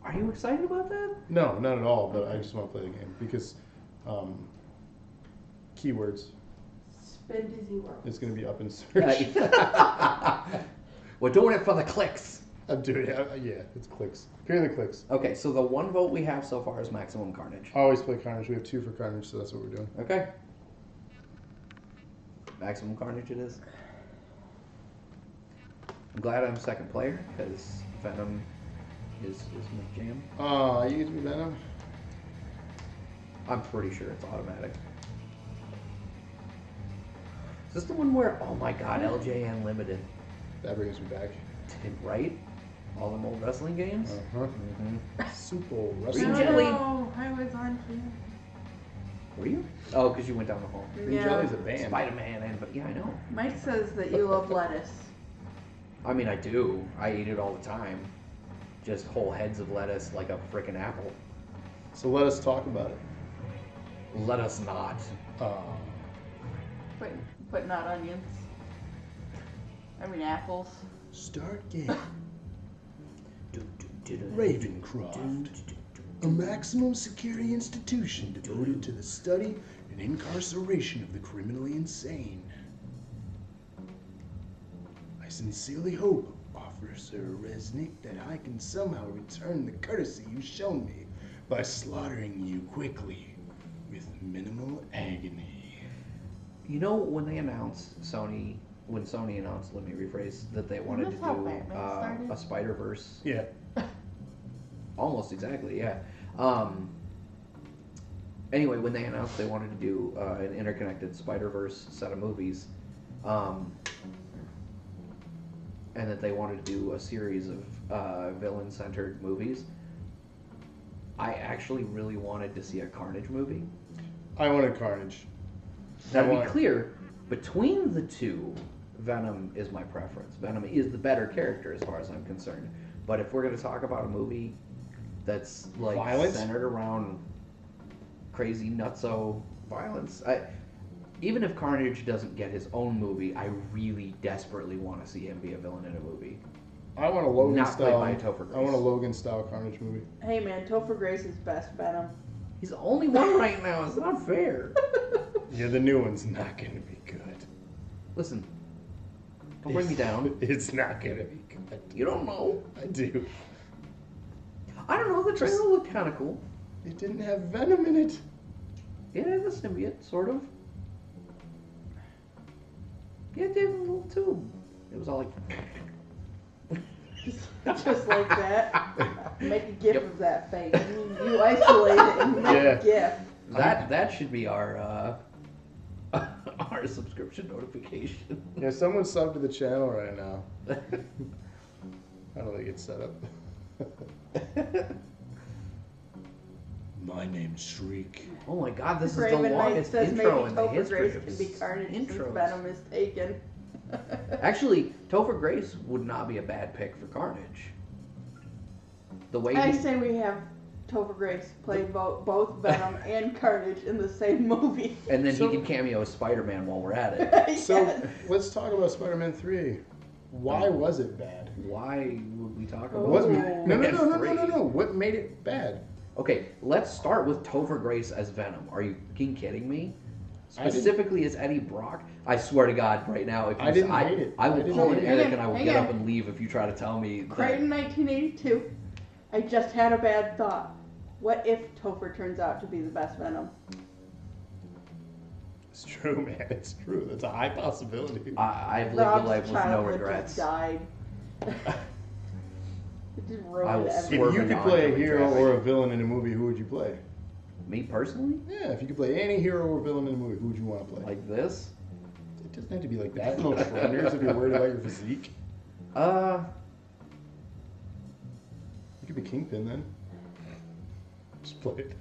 Speaker 2: Are you excited about that?
Speaker 1: No, not at all, but I just want to play the game because keywords.
Speaker 3: Spin Dizzy World.
Speaker 1: It's going to be up in search.
Speaker 2: We're doing it for the clicks.
Speaker 1: I'm doing it. Yeah, it's clicks. Purely clicks.
Speaker 2: Okay, so the one vote we have so far is Maximum Carnage.
Speaker 1: I always play Carnage. We have 2 for Carnage, so that's what we're doing.
Speaker 2: Okay. Maximum Carnage it is. I'm glad I'm second player, because Venom is my jam.
Speaker 1: You get to be Venom?
Speaker 2: I'm pretty sure it's automatic. Is this the one where, oh my god, LJN Limited.
Speaker 1: That brings me back.
Speaker 2: Right? All them old wrestling games?
Speaker 1: Uh-huh. Mm-hmm. Super
Speaker 2: Wrestling.
Speaker 3: I was on here.
Speaker 2: Were you? Oh, because you went down the hall.
Speaker 1: Green Jelly's a band.
Speaker 2: Spider-Man, and yeah, I know.
Speaker 3: Mike says that you love lettuce.
Speaker 2: I mean, I do. I eat it all the time. Just whole heads of lettuce like a frickin' apple.
Speaker 1: So let us talk about it.
Speaker 2: Let us not.
Speaker 3: But not onions. I mean apples.
Speaker 1: Start game. Ravencroft, a maximum security institution devoted to the study and incarceration of the criminally insane. I sincerely hope, Officer Resnick, that I can somehow return the courtesy you've shown me by slaughtering you quickly with minimal agony.
Speaker 2: You know, when they announced when Sony announced, let me rephrase, that they wanted to do a Spider-Verse.
Speaker 1: Yeah.
Speaker 2: Almost exactly, yeah. Anyway, when they announced they wanted to do an interconnected Spider-Verse set of movies, and that they wanted to do a series of villain-centered movies, I actually really wanted to see a Carnage movie.
Speaker 1: I wanted Carnage.
Speaker 2: Now, to be clear, between the two, Venom is my preference. Venom is the better character as far as I'm concerned. But if we're going to talk about a movie that's like
Speaker 1: violence?
Speaker 2: Centered around crazy nutso violence, even if Carnage doesn't get his own movie, I really desperately want to see him be a villain in a movie.
Speaker 1: I want a Logan
Speaker 2: Not
Speaker 1: style.
Speaker 2: played by Topher Grace.
Speaker 1: I want a Logan style Carnage movie.
Speaker 3: Hey man, Topher Grace is best Venom.
Speaker 2: He's the only one right now. It's not fair.
Speaker 1: Yeah, the new one's not going to be good.
Speaker 2: Listen, don't bring me down.
Speaker 1: It's not going to be good.
Speaker 2: You don't know.
Speaker 1: I do.
Speaker 2: I don't know. The trailer looked kind of cool.
Speaker 1: It didn't have Venom in it.
Speaker 2: Yeah, the symbiote, sort of. Yeah, it did a little too. It was all like...
Speaker 3: Just like that. Make a gif of that face. You isolate it and make a gif.
Speaker 2: That should be our our subscription notification.
Speaker 1: Yeah, someone subbed to the channel right now. I don't think it's set up. My name's Shriek.
Speaker 2: Oh my god, this
Speaker 3: Raven
Speaker 2: is the longest
Speaker 3: says
Speaker 2: intro in the
Speaker 3: Topher
Speaker 2: history
Speaker 3: Grace
Speaker 2: of
Speaker 3: can be Carnage since
Speaker 2: intros.
Speaker 3: Venom is taken.
Speaker 2: Actually, Topher Grace would not be a bad pick for Carnage. The way
Speaker 3: I say we have Topher Grace play both Venom and Carnage in the same movie.
Speaker 2: And then he can cameo as Spider-Man while we're at it.
Speaker 3: Yes.
Speaker 1: So let's talk about Spider-Man 3. Why was it bad?
Speaker 2: Why would we talk about
Speaker 1: What,
Speaker 2: it?
Speaker 1: no. What made it bad?
Speaker 2: Okay, let's start with Topher Grace as Venom. Are you fucking kidding me? Specifically as Eddie Brock? I swear to God, right now, if you
Speaker 1: I didn't hate it.
Speaker 2: I will pull an Eric and I will
Speaker 3: Hang
Speaker 2: get
Speaker 3: on.
Speaker 2: up and leave if you try to tell me that.
Speaker 3: Crichton 1982. I just had a bad thought. What if Topher turns out to be the best Venom?
Speaker 1: It's true, man. It's true. That's a high possibility.
Speaker 2: I've lived a
Speaker 3: Rob's
Speaker 2: life with no
Speaker 3: childhood
Speaker 2: regrets.
Speaker 3: just died. It just ruined
Speaker 2: I will
Speaker 3: everything.
Speaker 1: If you could
Speaker 2: Swerving
Speaker 1: play a
Speaker 2: on
Speaker 1: hero
Speaker 2: traffic.
Speaker 1: or a villain in a movie, who would you play?
Speaker 2: Me personally?
Speaker 1: Yeah, if you could play any hero or villain in a movie, who would you want to play?
Speaker 2: Like this?
Speaker 1: It doesn't have to be like that. No trainers if you're worried about your physique.
Speaker 2: Uh,
Speaker 1: You could be Kingpin then. Just play it.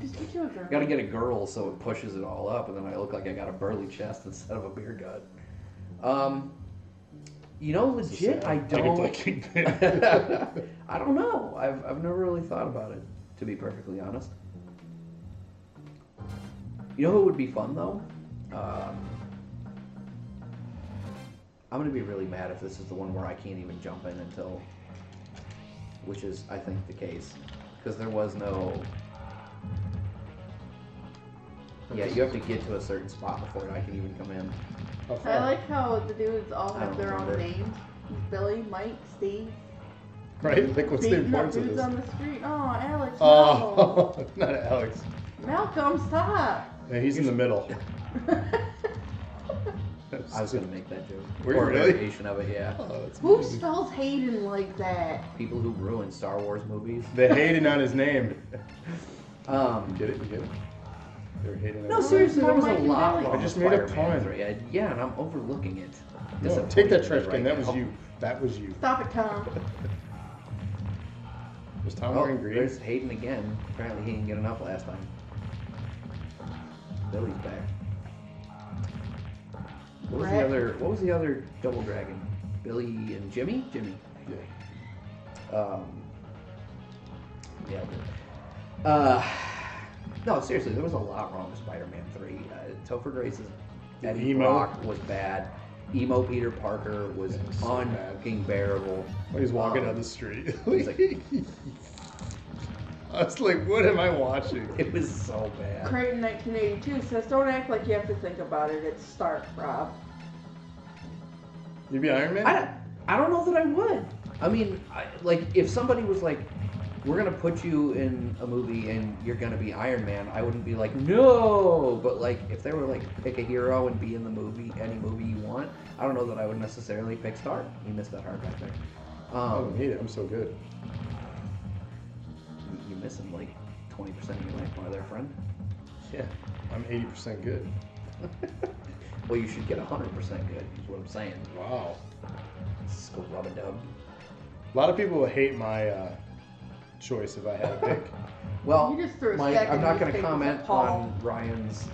Speaker 3: Just get you a girl.
Speaker 2: gotta get a girl so it pushes it all up, and then I look like I got a burly chest instead of a beer gut. You know, legit, I
Speaker 1: I could play
Speaker 2: don't.
Speaker 1: Kingpin.
Speaker 2: I don't know. I've never really thought about it, to be perfectly honest. You know who would be fun though? I'm gonna be really mad if this is the one where I can't even jump in until, which is I think the case, because there was no. Yeah, you have to get to a certain spot before I can even come in.
Speaker 3: I like how the dudes all
Speaker 2: I
Speaker 3: have
Speaker 2: don't
Speaker 3: their own
Speaker 2: remember.
Speaker 3: names. Billy, Mike, Steve.
Speaker 1: Right? Like, what's the
Speaker 3: Beating up
Speaker 1: importance of
Speaker 3: dudes
Speaker 1: this?
Speaker 3: on the street. Oh, Alex, no.
Speaker 1: Oh, not Alex.
Speaker 3: Malcolm, stop.
Speaker 1: Yeah, he's in the middle.
Speaker 2: I was gonna make that joke.
Speaker 1: Were you
Speaker 2: Or a
Speaker 1: really?
Speaker 2: variation of it, yeah.
Speaker 1: Oh, that's
Speaker 3: Who
Speaker 1: amazing.
Speaker 3: spells Hayden like that?
Speaker 2: People who ruin Star Wars movies.
Speaker 1: The Hayden on his name.
Speaker 2: Um,
Speaker 1: You get it? You get it? They're hating
Speaker 2: No, seriously, there was a lot wrong.
Speaker 1: I just made a
Speaker 2: Spider-Man
Speaker 1: pun.
Speaker 2: 3. Yeah, and I'm overlooking it.
Speaker 1: No, take that trash can.
Speaker 2: Right
Speaker 1: That was
Speaker 2: now.
Speaker 1: you. That was you.
Speaker 3: Stop it, Tom.
Speaker 1: Was Tom wearing green?
Speaker 2: There's Hayden again. Apparently he didn't get enough last time. Billy's back. What was the other double dragon? Billy and Jimmy? Jimmy.
Speaker 1: Yeah.
Speaker 2: No, seriously, there was a lot wrong with Spider-Man 3. Topher Grace's Eddie
Speaker 1: Emo.
Speaker 2: Brock was bad. Emo Peter Parker was
Speaker 1: so
Speaker 2: unfucking bearable.
Speaker 1: When he's walking down the street.
Speaker 2: He's like,
Speaker 1: I was like, what am I watching?
Speaker 2: it was so bad.
Speaker 3: Creighton 1982 says, don't act like you have to think about it. It's Stark, Rob.
Speaker 1: You'd be Iron Man?
Speaker 2: I don't know that I would. I mean, if somebody was like, we're going to put you in a movie and you're going to be Iron Man, I wouldn't be like, no. But like, if they were like, pick a hero and be in the movie, any movie you want, I don't know that I would necessarily pick Stark. You missed that hard back there.
Speaker 1: I don't need it. I'm so good.
Speaker 2: You're missing like 20% of your life, my other friend.
Speaker 1: Yeah. I'm 80% good.
Speaker 2: Well, you should get 100% good, is what I'm saying.
Speaker 1: Wow.
Speaker 2: Let's go rub a dub.
Speaker 1: A lot of people would hate my choice if I had a pick.
Speaker 2: Well,
Speaker 3: You just threw a
Speaker 2: Mike,
Speaker 3: stack
Speaker 2: I'm
Speaker 3: of
Speaker 2: not going to
Speaker 3: newspapers
Speaker 2: comment
Speaker 3: at Paul.
Speaker 2: on Ryan's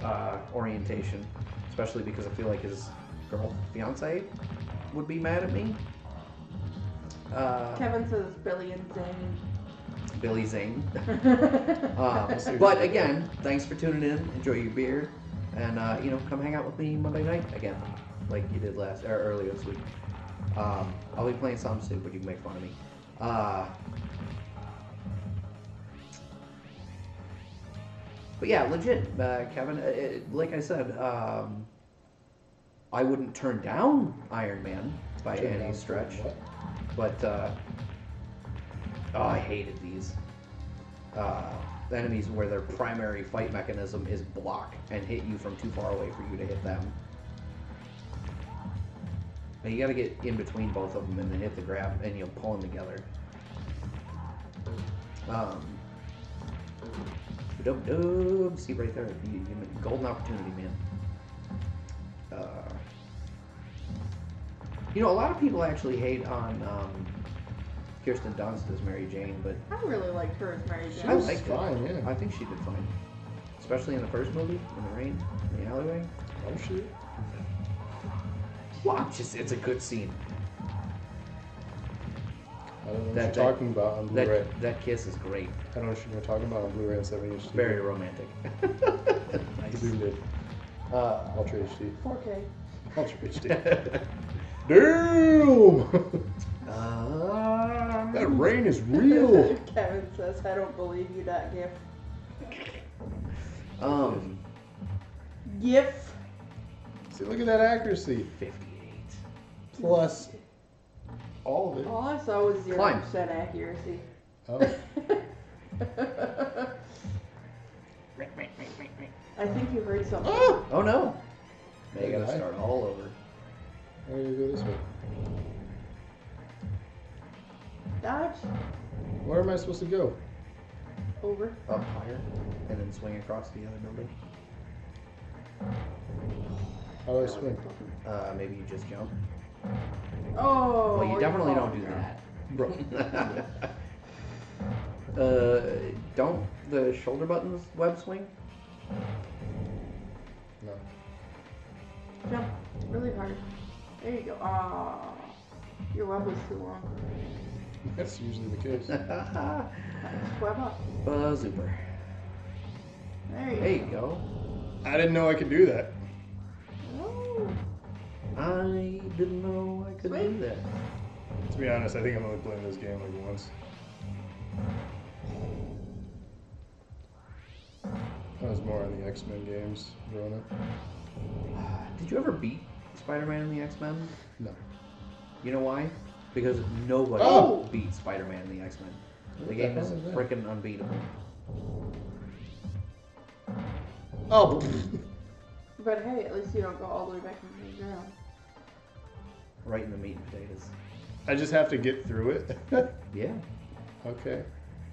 Speaker 2: orientation, especially because I feel like his fiance would be mad at me.
Speaker 3: Kevin says Billy and Zane.
Speaker 2: Billy Zane. But again, thanks for tuning in. Enjoy your beer, and come hang out with me Monday night again, like you did earlier this week. I'll be playing something stupid. You can make fun of me. But yeah, legit, Kevin. Like I said, I wouldn't turn down Iron Man by any stretch. But I hated these enemies where their primary fight mechanism is block and hit you from too far away for you to hit them. And you got to get in between both of them and then hit the grab and you'll pull them together. See right there, golden opportunity, man. A lot of people actually hate on Kirsten Dunst as Mary Jane, but
Speaker 3: I really liked her as Mary Jane.
Speaker 2: I liked
Speaker 1: fine,
Speaker 2: it.
Speaker 1: yeah.
Speaker 2: I think she did fine, especially in the first movie, in the rain, in the alleyway.
Speaker 1: Oh shit.
Speaker 2: Watch, it's a good scene.
Speaker 1: I don't know what you're talking about on Blu-ray.
Speaker 2: That kiss is great.
Speaker 1: I don't know what you're talking about on Blu-ray and 70 HD.
Speaker 2: Very romantic.
Speaker 1: Nice. Did. Ultra HD.
Speaker 3: 4K.
Speaker 1: Ultra HD. Damn! That rain is real.
Speaker 3: Kevin says, I don't believe you, that gif. Gif.
Speaker 1: See, look at that accuracy.
Speaker 2: 58.
Speaker 1: Plus all of it.
Speaker 3: All I saw was 0%
Speaker 2: Climb.
Speaker 3: accuracy.
Speaker 1: Oh.
Speaker 3: I think you heard something.
Speaker 2: Oh no! Now you gotta start all over.
Speaker 1: I'm gonna go this way.
Speaker 3: Dodge.
Speaker 1: Where am I supposed to go?
Speaker 3: Over.
Speaker 2: Up higher, and then swing across the other building.
Speaker 1: How do I swing?
Speaker 2: Maybe you just jump.
Speaker 3: Oh.
Speaker 2: Well, you definitely don't do that. Don't the shoulder buttons web swing?
Speaker 1: No.
Speaker 3: Jump really hard. There you go. Aw. Your web was too long.
Speaker 1: That's usually the case.
Speaker 3: Web up.
Speaker 2: Super.
Speaker 3: There you
Speaker 2: go.
Speaker 1: I didn't know I could do that.
Speaker 3: Oh.
Speaker 2: I didn't know I could do that.
Speaker 1: To be honest, I think I'm only playing this game like once. I was more on the X-Men games growing up.
Speaker 2: Did you ever beat Spider-Man in the X-Men?
Speaker 1: No.
Speaker 2: You know why? Because nobody beat Spider-Man in the X-Men. The game is freaking unbeatable.
Speaker 1: Oh!
Speaker 3: But hey, at least you don't go all the way back into the ground.
Speaker 2: Right in the meat and potatoes.
Speaker 1: I just have to get through it?
Speaker 2: Yeah.
Speaker 1: Okay.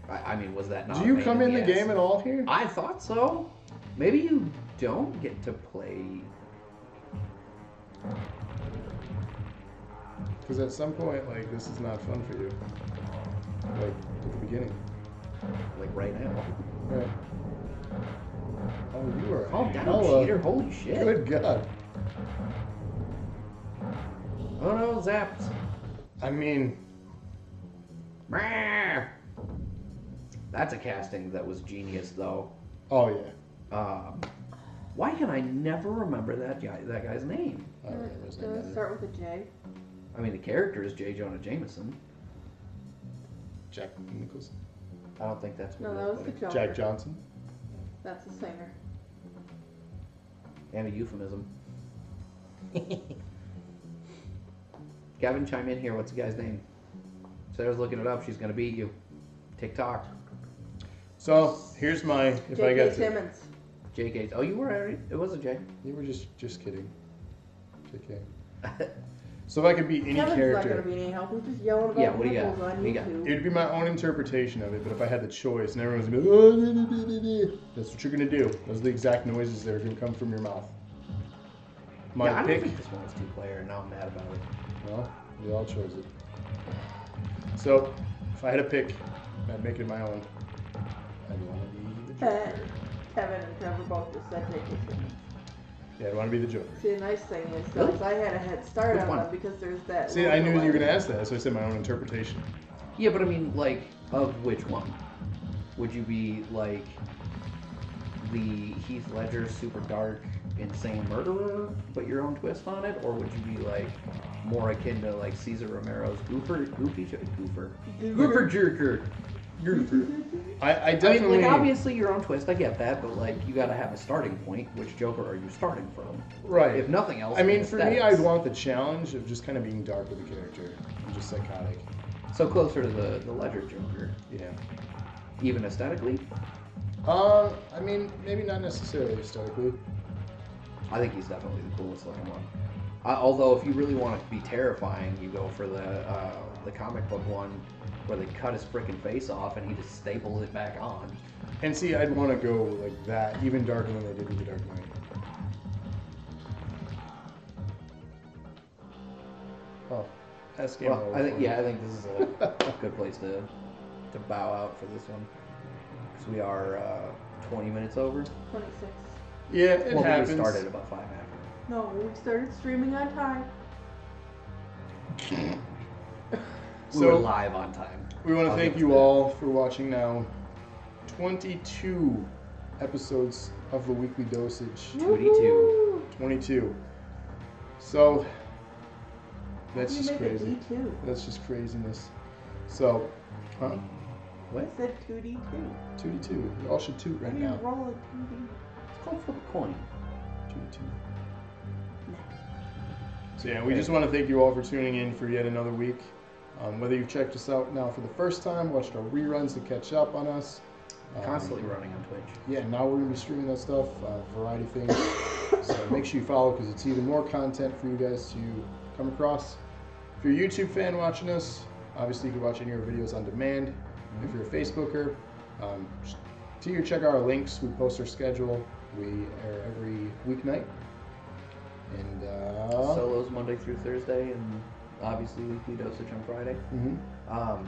Speaker 2: I mean, was that not?
Speaker 1: Do you come in the game at all here?
Speaker 2: I thought so. Maybe you don't get to play.
Speaker 1: Because at some point, like, this is not fun for you. Like, at the beginning.
Speaker 2: Like right now.
Speaker 1: Right. Oh, you are
Speaker 2: Calm down, cheater. Holy shit.
Speaker 1: Good God.
Speaker 2: Oh no, zapped.
Speaker 1: I mean...
Speaker 2: That's a casting that was genius, though.
Speaker 1: Oh, yeah.
Speaker 2: Why can I never remember that guy's name?
Speaker 1: I don't remember his
Speaker 3: name. Does it start with a J?
Speaker 2: I mean, the character is J. Jonah Jameson.
Speaker 1: Jack Nicholson?
Speaker 2: I don't think that's what
Speaker 3: No, that was the Joker.
Speaker 1: Jack Johnson?
Speaker 3: That's the singer.
Speaker 2: And a euphemism. Gavin, chime in here. What's the guy's name? Sarah's looking it up. She's going to beat you. TikTok.
Speaker 1: So, here's my... If I get
Speaker 3: Simmons.
Speaker 2: J.K. Oh, you were already... It was a J.
Speaker 1: You were just kidding. JK. So if I could be any
Speaker 3: Kevin's
Speaker 1: character...
Speaker 3: not going to be any help. He's just yelling about
Speaker 2: what do you got?
Speaker 3: on YouTube.
Speaker 1: It would be my own interpretation of it, but if I had the choice and everyone's going to be like, that's what you're going to do. Those are the exact noises that are going to come from your mouth. My
Speaker 2: I
Speaker 1: pick...
Speaker 2: don't think this one was two-player, and now I'm mad about it.
Speaker 1: Well, we all chose it. So, if I had a pick, I'd make it my own. I'd want to be the Joker.
Speaker 3: Kevin and Trevor both just said J.K. Simmons.
Speaker 1: Yeah, I'd want to be the Joker.
Speaker 3: See, the nice thing is, though, I had a head start
Speaker 2: Which
Speaker 3: on
Speaker 2: one?
Speaker 3: them because there's that...
Speaker 1: See, I knew you were going to ask that, so I said my own interpretation.
Speaker 2: Yeah, but I mean, like, of which one? Would you be, like, the Heath Ledger super dark, insane murderer, but your own twist on it? Or would you be, like, more akin to, like, Cesar Romero's Goofer Jerker?
Speaker 1: I definitely...
Speaker 2: I mean, like, obviously your own twist, I get that, but, like, you gotta have a starting point. Which Joker are you starting from?
Speaker 1: Right.
Speaker 2: If nothing else,
Speaker 1: I mean, for me, I'd want the challenge of just kind of being dark with the character. I'm just psychotic.
Speaker 2: So closer to the Ledger Joker.
Speaker 1: Yeah.
Speaker 2: Even aesthetically?
Speaker 1: I mean, maybe not necessarily aesthetically.
Speaker 2: I think he's definitely the coolest looking one. Although, if you really want it to be terrifying, you go for the comic book one where they cut his freaking face off and he just staples it back on.
Speaker 1: And see, I'd want to go like that, even darker than they did with the Dark Knight. Oh, that's game
Speaker 2: Well,
Speaker 1: over.
Speaker 2: I think this is a good place to bow out for this one because we are 20 minutes over.
Speaker 3: 26.
Speaker 1: Yeah, it happens.
Speaker 2: We started about 5 after.
Speaker 3: No, we started streaming on time.
Speaker 2: We were live on time.
Speaker 1: We want to thank you all for watching now. 22 episodes of the weekly dosage. 22. So that's just crazy. That's just craziness. So, huh?
Speaker 3: What? I said 2D2.
Speaker 1: 2D2. You all should toot right now.
Speaker 3: Roll a 2D.
Speaker 2: It's called flip a coin.
Speaker 1: 2D2. So yeah, we just want to thank you all for tuning in for yet another week. Whether you've checked us out now for the first time, watched our reruns to catch up on us.
Speaker 2: Constantly running on Twitch.
Speaker 1: Yeah, now we're going to be streaming that stuff, variety of things. So make sure you follow because it's even more content for you guys to come across. If you're a YouTube fan watching us, obviously you can watch any of our videos on demand. Mm-hmm. If you're a Facebooker, check out our links. We post our schedule. We air every weeknight. And
Speaker 2: solos Monday through Thursday, and obviously weekly dosage on Friday.
Speaker 1: Mm-hmm.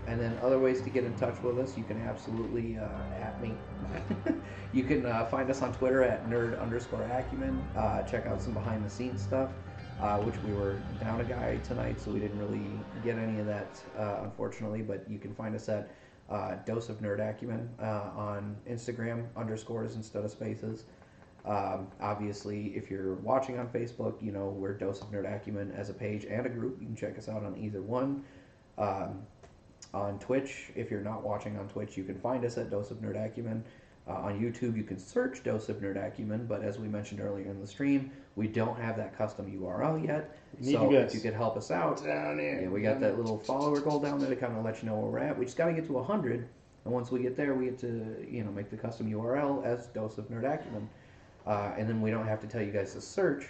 Speaker 2: And then other ways to get in touch with us, you can absolutely at me. You can find us on Twitter at nerd_acumen. Check out some behind the scenes stuff, which we were down a guy tonight, so we didn't really get any of that, unfortunately. But you can find us at Dose of Nerd Acumen on Instagram, underscores instead of spaces. Obviously, if you're watching on Facebook, you know we're Dose of Nerd Acumen as a page and a group. You can check us out on either one. On Twitch, if you're not watching on Twitch, you can find us at Dose of Nerd Acumen. On YouTube, you can search Dose of Nerd Acumen, but as we mentioned earlier in the stream, we don't have that custom URL yet. So if you could help us out,
Speaker 1: down here.
Speaker 2: Yeah, we got that little follower goal down there to kind of let you know where we're at. We just got to get to 100, and once we get there, we get to make the custom URL as Dose of Nerd Acumen. And then we don't have to tell you guys to search.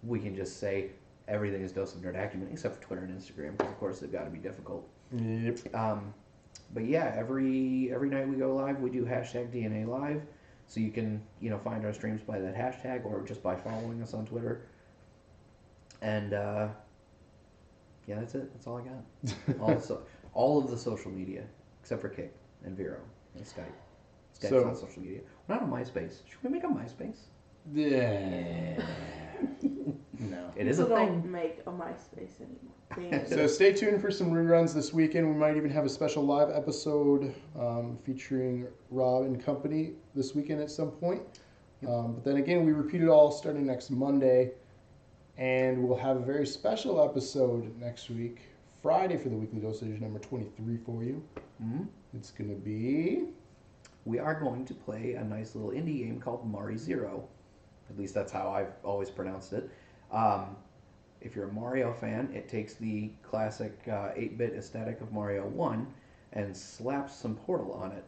Speaker 2: We can just say everything is Dose of Nerd Acumen, except for Twitter and Instagram, because of course they've got to be difficult.
Speaker 1: Yep.
Speaker 2: But yeah, every night we go live, we do hashtag DNA Live. So you can, find our streams by that hashtag or just by following us on Twitter. And yeah, that's it. That's all I got. All of the social media except for Kick and Vero and Skype. Skype's not social media. We're not on MySpace. Should we make a MySpace?
Speaker 1: Yeah. No.
Speaker 2: It is a thing.
Speaker 3: Don't make a MySpace anymore.
Speaker 1: So stay tuned for some reruns this weekend. We might even have a special live episode featuring Rob and company this weekend at some point. But then again, we repeat it all starting next Monday. And we'll have a very special episode next week, Friday, for the Weekly Dosage number 23 for you.
Speaker 2: Mm-hmm.
Speaker 1: It's going to be...
Speaker 2: We are going to play a nice little indie game called Mari Zero. At least that's how I've always pronounced it. If you're a Mario fan, it takes the classic 8-bit aesthetic of Mario 1 and slaps some Portal on it.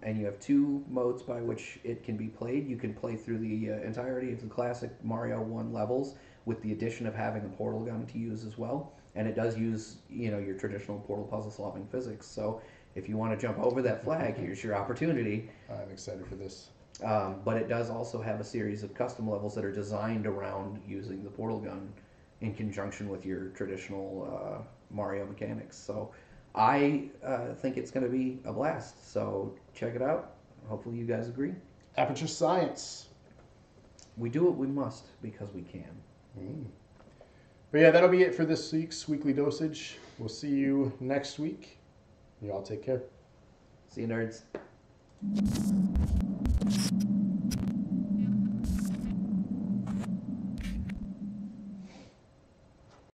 Speaker 2: And you have 2 modes by which it can be played. You can play through the entirety of the classic Mario 1 levels with the addition of having a Portal gun to use as well. And it does use, your traditional Portal puzzle-solving physics. So if you want to jump over that flag, here's your opportunity.
Speaker 1: I'm excited for this.
Speaker 2: But it does also have a series of custom levels that are designed around using the Portal gun in conjunction with your traditional Mario mechanics. So I think it's going to be a blast. So check it out. Hopefully you guys agree.
Speaker 1: Aperture Science.
Speaker 2: We do what we must because we can.
Speaker 1: But yeah, that'll be it for this week's Weekly Dosage. We'll see you next week. You all take care.
Speaker 2: See you, nerds.